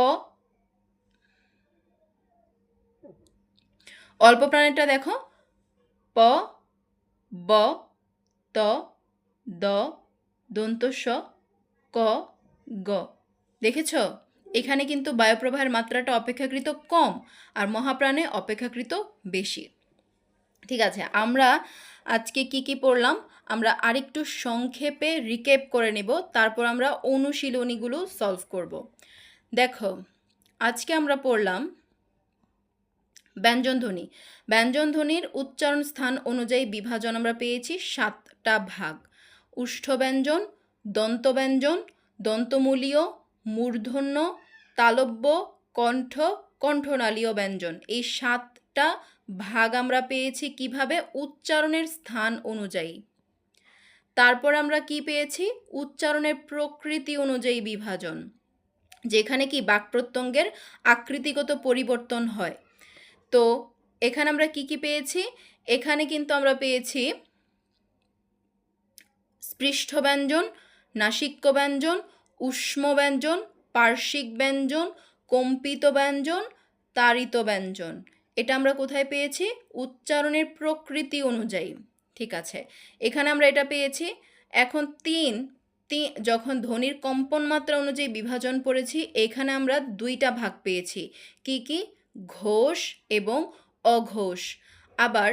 অল্প প্রাণেরটা দেখো, প, ব, ত, দ, দন্ত স, ক, গ। দেখেছ এখানে কিন্তু বায়ুপ্রবাহের মাত্রাটা অপেক্ষাকৃত কম, আর মহাপ্রাণে অপেক্ষাকৃত বেশি। ঠিক আছে, আমরা আজকে কি কি পড়লাম আমরা আরেকটু সংক্ষেপে রিক্যাপ করে নেব, তারপর আমরা অনুশীলনীগুলো সলভ করব। দেখো, আজকে আমরা পড়লাম ব্যঞ্জনধ্বনি। ব্যঞ্জনধ্বনির উচ্চারণ স্থান অনুযায়ী বিভাজন আমরা পেয়েছি 7টা ভাগ। উষ্ঠব্যঞ্জন, দন্তব্যঞ্জন, দন্তমূলীয়, মূর্ধন্য, তালব্য, কণ্ঠ, কণ্ঠনালীয় ব্যঞ্জন। এই 7টা ভাগ আমরা পেয়েছি কিভাবে? উচ্চারণের স্থান অনুযায়ী। তারপর আমরা কি পেয়েছি? উচ্চারণের প্রকৃতি অনুযায়ী বিভাজন, যেখানে কি বাক্প্রত্যঙ্গের আকৃতিগত পরিবর্তন হয়। তো এখানে আমরা কি কি পেয়েছি? এখানে কিন্তু আমরা পেয়েছি স্পৃষ্ট ব্যঞ্জন, নাসিক্য ব্যঞ্জন, উষ্ম ব্যঞ্জন, পার্শ্বিক ব্যঞ্জন, কম্পিত ব্যঞ্জন, তাড়িত ব্যঞ্জন। এটা আমরা কোথায় পেয়েছি? উচ্চারণের প্রকৃতি অনুযায়ী। ঠিক আছে, এখানে আমরা এটা পেয়েছি। এখন 3 যখন ধ্বনির কম্পন মাত্রা অনুযায়ী বিভাজন পড়েছি, এখানে আমরা 2টা ভাগ পেয়েছি। কি কি? ঘোষ এবং অঘোষ। আবার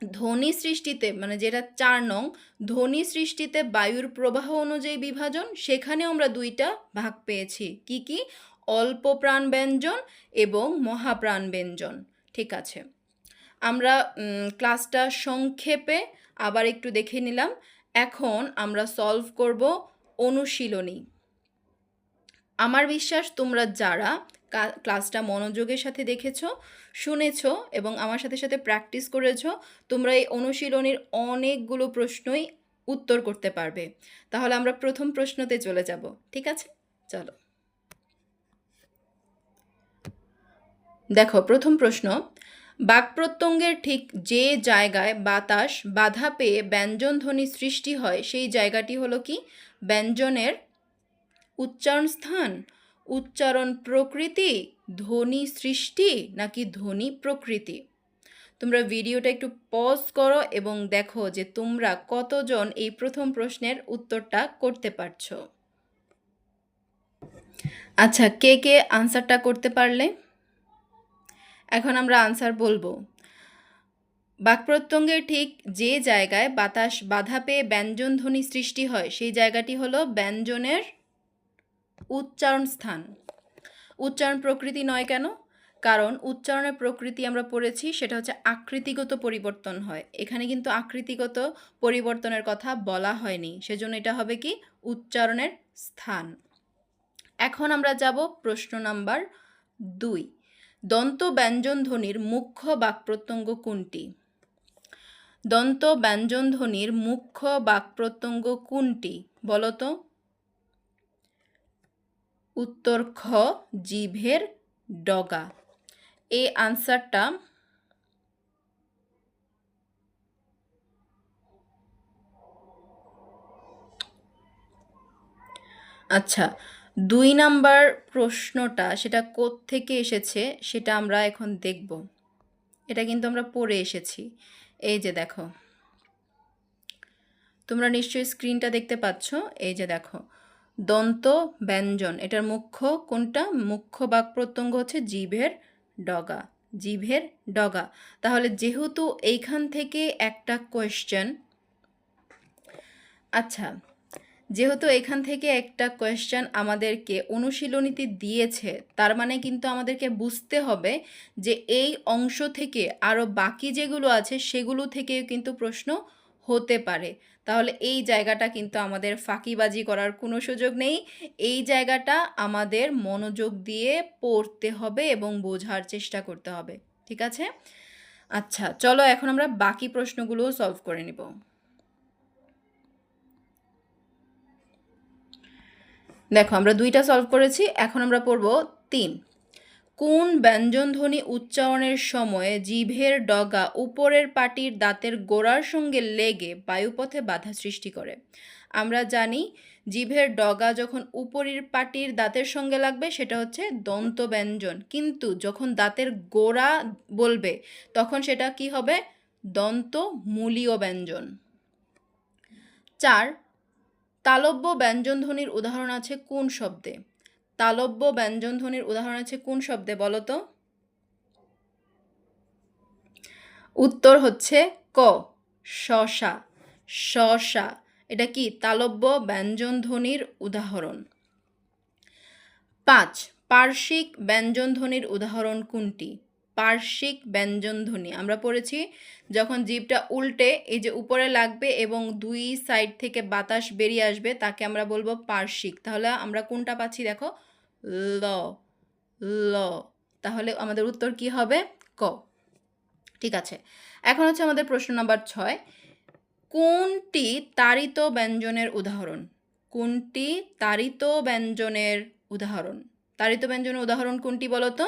ধ্বনি সৃষ্টিতে, মানে যেটা 4 নং, ধ্বনি সৃষ্টিতে বায়ুর প্রবাহ অনুযায়ী বিভাজন, সেখানেও আমরা 2টা ভাগ পেয়েছি। কি কি? অল্প প্রাণ ব্যঞ্জন এবং মহাপ্রাণ ব্যঞ্জন। ঠিক আছে, আমরা ক্লাসটা সংক্ষেপে আবার একটু দেখে নিলাম। এখন আমরা সলভ করব অনুশীলনী। আমার বিশ্বাস তোমরা যারা ক্লাসটা মনোযোগের সাথে দেখেছো, শুনেছো এবং আমার সাথে সাথে প্র্যাকটিস করেছো, তোমরা এই অনুশীলনীর অনেকগুলো প্রশ্নই উত্তর করতে পারবে। তাহলে আমরা প্রথম প্রশ্নতে চলে যাব। ঠিক আছে, চলো। দেখো, প্রথম প্রশ্ন, বাক্প্রত্যঙ্গের ঠিক যে জায়গায় বাতাস বাধা পেয়ে ব্যঞ্জন ধ্বনি সৃষ্টি হয় সেই জায়গাটি হলো কি? ব্যঞ্জনের উচ্চারণ স্থান, উচ্চারণ প্রকৃতি, ধ্বনি সৃষ্টি নাকি ধ্বনি প্রকৃতি? তোমরা ভিডিওটা একটু পজ করো এবং দেখো যে তোমরা কতজন এই প্রথম প্রশ্নের উত্তরটা করতে পারছো। আচ্ছা, কে কে আনসারটা করতে পারলে? এখন আমরা আনসার বলবো। বাক্প্রত্যঙ্গের ঠিক যে জায়গায় বাতাস বাধা পেয়ে ব্যঞ্জন ধ্বনি সৃষ্টি হয় সেই জায়গাটি হলো ব্যঞ্জনের উচ্চারণ স্থান। উচ্চারণ প্রকৃতি নয় কেন? কারণ উচ্চারণের প্রকৃতি আমরা পড়েছি সেটা হচ্ছে আকৃতিগত পরিবর্তন হয়। এখানে কিন্তু আকৃতিগত পরিবর্তনের কথা বলা হয়নি, সেজন্য এটা হবে কি? উচ্চারণের স্থান। এখন আমরা যাব প্রশ্ন নাম্বার 2। দন্ত ব্যঞ্জন ধ্বনির মুখ্য বাক্প্রত্যঙ্গ কোনটি? দন্ত ব্যঞ্জন ধ্বনির মুখ্য বাক্প্রত্যঙ্গ কোনটি বলো তো? উত্তর খ, জিভের ডগা। এই আনসারটা আচ্ছা, 2 নাম্বার প্রশ্নটা সেটা কোত্থেকে এসেছে সেটা আমরা এখন দেখব। এটা কিন্তু আমরা পড়ে এসেছি। এই যে দেখো, তোমরা নিশ্চয়ই স্ক্রিনটা দেখতে পাচ্ছ। এই যে দেখো, দন্ত ব্যঞ্জন, এটার মুখ্য কোনটা? মুখ্য বাক্প্রত্যঙ্গ হচ্ছে জিভের ডগা। জিভের ডগা। তাহলে যেহেতু এইখান থেকে একটা কোয়েশ্চেন, আচ্ছা, যেহেতু এখান থেকে একটা কোয়েশ্চেন আমাদেরকে অনুশীলনীতে দিয়েছে, তার মানে কিন্তু আমাদেরকে বুঝতে হবে যে এই অংশ থেকে আরও বাকি যেগুলো আছে সেগুলো থেকেও কিন্তু প্রশ্ন হতে পারে। তাহলে এই জায়গাটা কিন্তু আমাদের ফাঁকিবাজি করার কোনো সুযোগ নেই। এই জায়গাটা আমাদের মনোযোগ দিয়ে পড়তে হবে এবং বোঝার চেষ্টা করতে হবে। ঠিক আছে? আচ্ছা, চলো এখন আমরা বাকি প্রশ্নগুলোও সলভ করে নিব। দেখো, আমরা 2টা সলভ করেছি, এখন আমরা পড়ব 3। কোন ব্যঞ্জনধ্বনি উচ্চারণের সময় জিভের ডগা উপরের পাটির দাঁতের গোড়ার সঙ্গে লেগে বায়ুপথে বাধা সৃষ্টি করে? আমরা জানি জিভের ডগা যখন উপরের পাটির দাঁতের সঙ্গে লাগবে সেটা হচ্ছে দন্ত ব্যঞ্জন, কিন্তু যখন দাঁতের গোড়া বলবে তখন সেটা কি হবে? দন্ত মূলীয় ব্যঞ্জন। 4, তালব্য ব্যঞ্জনধ্বনির উদাহরণ আছে কোন শব্দে? তালব্য ব্যঞ্জনধ্বনির উদাহরণ আছে কোন শব্দে বলো তো? উত্তর হচ্ছে ক, শশা। শশা, এটা কি তালব্য ব্যঞ্জনধ্বনির উদাহরণ। 5, পার্শ্বিক ব্যঞ্জনধ্বনির উদাহরণ কোনটি? পার্শ্বিক ব্যঞ্জনধ্বনি আমরা পড়েছি যখন জিভটা উল্টে এই যে উপরে লাগবে এবং 2 সাইড থেকে বাতাস বেরিয়ে আসবে তাকে আমরা বলবো পার্শ্বিক। তাহলে আমরা কোনটা পাচ্ছি দেখো? ল, ল। তাহলে আমাদের উত্তর কি হবে? ক। ঠিক আছে, এখন হচ্ছে আমাদের প্রশ্ন নাম্বার 6। কোনটি তাড়িত ব্যঞ্জনের উদাহরণ? কোনটি তাড়িত ব্যঞ্জনের উদাহরণ? তাড়িত ব্যঞ্জনের উদাহরণ কোনটি বলো তো?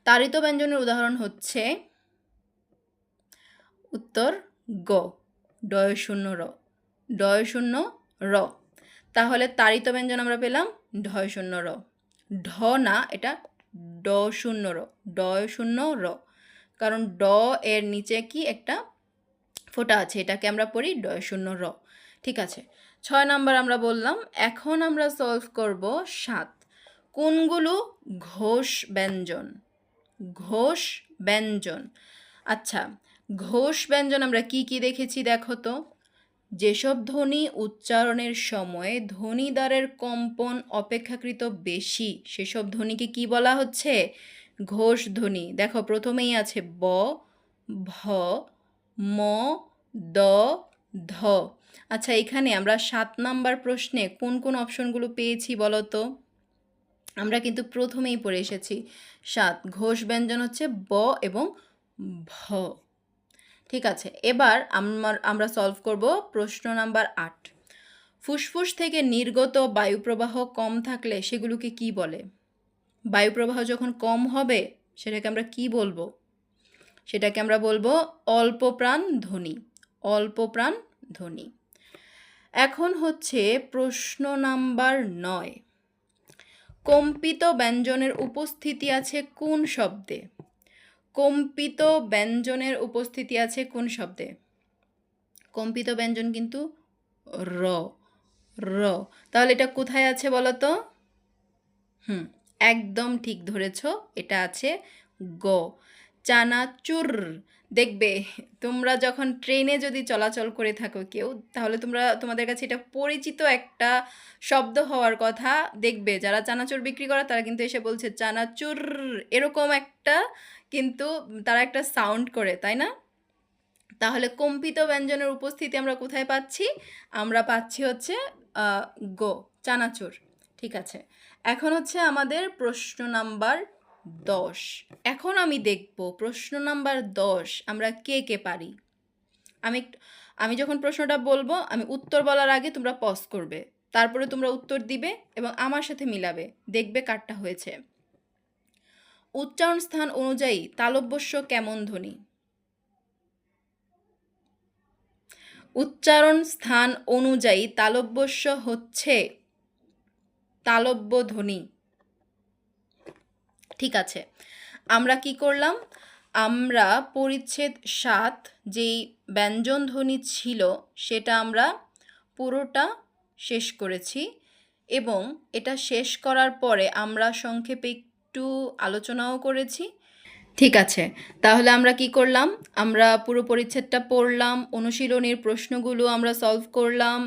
তাড়িত ব্যঞ্জনের উদাহরণ হচ্ছে উত্তর গ, ডয় শূন্য র। ডয় শূন্য র। তাহলে তাড়িত ব্যঞ্জন আমরা পেলাম ঢয় শূন্য র। ঢ না, এটা ড শূন্য র। ডয় শূন্য র, কারণ ড এর নিচে কি একটা ফোঁটা আছে, এটাকে আমরা পড়ি ডয় শূন্য র। ঠিক আছে, 6 নাম্বার আমরা বললাম। এখন আমরা সলভ করব 7। কোনগুলো ঘোষ ব্যঞ্জন? ঘোষ ব্যঞ্জন। আচ্ছা, ঘোষ ব্যঞ্জন আমরা কি কি দেখেছি দেখো তো। যেসব ধ্বনি উচ্চারণের সময় ধ্বনিদ্বারের কম্পন অপেক্ষাকৃত বেশি সেসব ধ্বনিকে কি বলা হচ্ছে? ঘোষ ধ্বনি। দেখো প্রথমেই আছে ব, ভ, ম, দ, ধ। আচ্ছা, এখানে আমরা 7 নাম্বার প্রশ্নে কোন কোন অপশনগুলো পেয়েছি বলো তো। আমরা কিন্তু প্রথমেই পড়ে এসেছি 7 ঘোষ ব্যঞ্জন হচ্ছে ব এবং ভ। ঠিক আছে, এবার আমরা সলভ করব প্রশ্ন নাম্বার 8। ফুসফুস থেকে নির্গত বায়ুপ্রবাহ কম থাকলে সেগুলোকে কি বলে? বায়ুপ্রবাহ যখন কম হবে সেটাকে আমরা কি বলবো? সেটাকে আমরা বলবো অল্পপ্রাণ ধ্বনি। অল্পপ্রাণ ধ্বনি। এখন হচ্ছে প্রশ্ন নাম্বার 9। কম্পিত ব্যঞ্জনের উপস্থিতি আছে কোন শব্দে? কম্পিত ব্যঞ্জনের উপস্থিতি আছে কোন শব্দে? কম্পিত ব্যঞ্জন কিন্তু র। র। তাহলে এটা কোথায় আছে বলো তো? একদম ঠিক ধরেছ, এটা আছে গ, চানাচুর। দেখবে তোমরা যখন ট্রেনে যদি চলাচল করে থাকো কেউ, তাহলে তোমাদের কাছে এটা পরিচিত একটা শব্দ হওয়ার কথা। দেখবে যারা চানাচুর বিক্রি করে তারা কিন্তু এসে বলছে চানাচুর, এরকম একটা কিন্তু তারা একটা সাউন্ড করে, তাই না? তাহলে কম্পিত ব্যঞ্জনের উপস্থিতি আমরা কোথায় পাচ্ছি? আমরা পাচ্ছি হচ্ছে গ, চানাচুর। ঠিক আছে, এখন হচ্ছে আমাদের প্রশ্ন নাম্বার 10। এখন আমি দেখব প্রশ্ন নাম্বার 10 আমরা কে কে পারি। আমি যখন প্রশ্নটা বলবো, আমি উত্তর বলার আগে তোমরা পজ করবে, তারপরে তোমরা উত্তর দিবে এবং আমার সাথে মিলাবে, দেখবে কারটা হয়েছে। উচ্চারণ স্থান অনুযায়ী তালব্যস্য কেমন ধ্বনি? উচ্চারণ স্থান অনুযায়ী তালব্যস্য হচ্ছে তালব্য ধ্বনি। ঠিক আছে, আমরা কি করলাম? আমরা পরিচ্ছেদ 7 যেই ব্যঞ্জন ধ্বনি ছিল সেটা আমরা পুরোটা শেষ করেছি এবং এটা শেষ করার পরে আমরা সংক্ষেপে একটু আলোচনাও করেছি। ঠিক আছে, তাহলে আমরা কি করলাম? আমরা পুরো পরিচ্ছেদটা পড়লাম, অনুশীলনীর প্রশ্নগুলো আমরা সলভ করলাম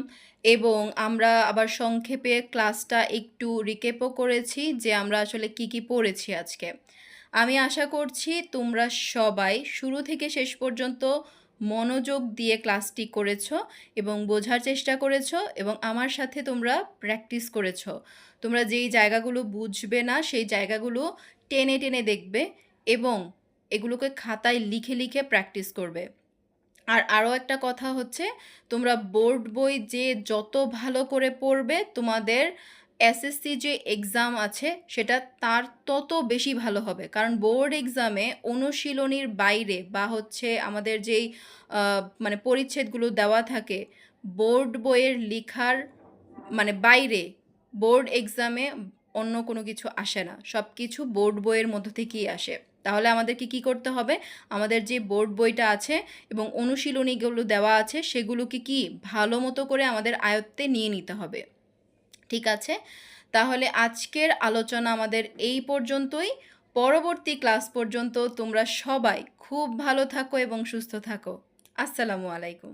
এবং আমরা আবার সংক্ষেপে ক্লাসটা একটু রিক্যাপও করেছি যে আমরা আসলে কি কি পড়েছি আজকে। আমি আশা করছি তোমরা সবাই শুরু থেকে শেষ পর্যন্ত মনোযোগ দিয়ে ক্লাসটি করেছো এবং বোঝার চেষ্টা করেছো এবং আমার সাথে তোমরা প্র্যাকটিস করেছো। তোমরা যেই জায়গাগুলো বুঝবে না সেই জায়গাগুলো টেনে টেনে দেখবে এবং এগুলোকে খাতায় লিখে লিখে প্র্যাকটিস করবে। আর আরও একটা কথা হচ্ছে, তোমরা বোর্ড বই যে যত ভালো করে পড়বে তোমাদের এসএসসি যে এক্সাম আছে সেটা তার তত বেশি ভালো হবে। কারণ বোর্ড এক্সামে অনুশীলনীর বাইরে বা হচ্ছে আমাদের যেই মানে পরিচ্ছেদগুলো দেওয়া থাকে বোর্ড বইয়ের লেখার মানে বাইরে বোর্ড এক্সামে অন্য কোনো কিছু আসে না, সব কিছু বোর্ড বইয়ের মধ্য থেকেই আসে। তাহলে আমাদেরকে কি করতে হবে? আমাদের যে বোর্ড বইটা আছে এবং অনুশীলনীগুলো দেওয়া আছে সেগুলোকে কি ভালো মতো করে আমাদের আয়ত্তে নিয়ে নিতে হবে। ঠিক আছে, তাহলে আজকের আলোচনা আমাদের এই পর্যন্তই। পরবর্তী ক্লাস পর্যন্ত তোমরা সবাই খুব ভালো থাকো এবং সুস্থ থাকো। আসসালামু আলাইকুম।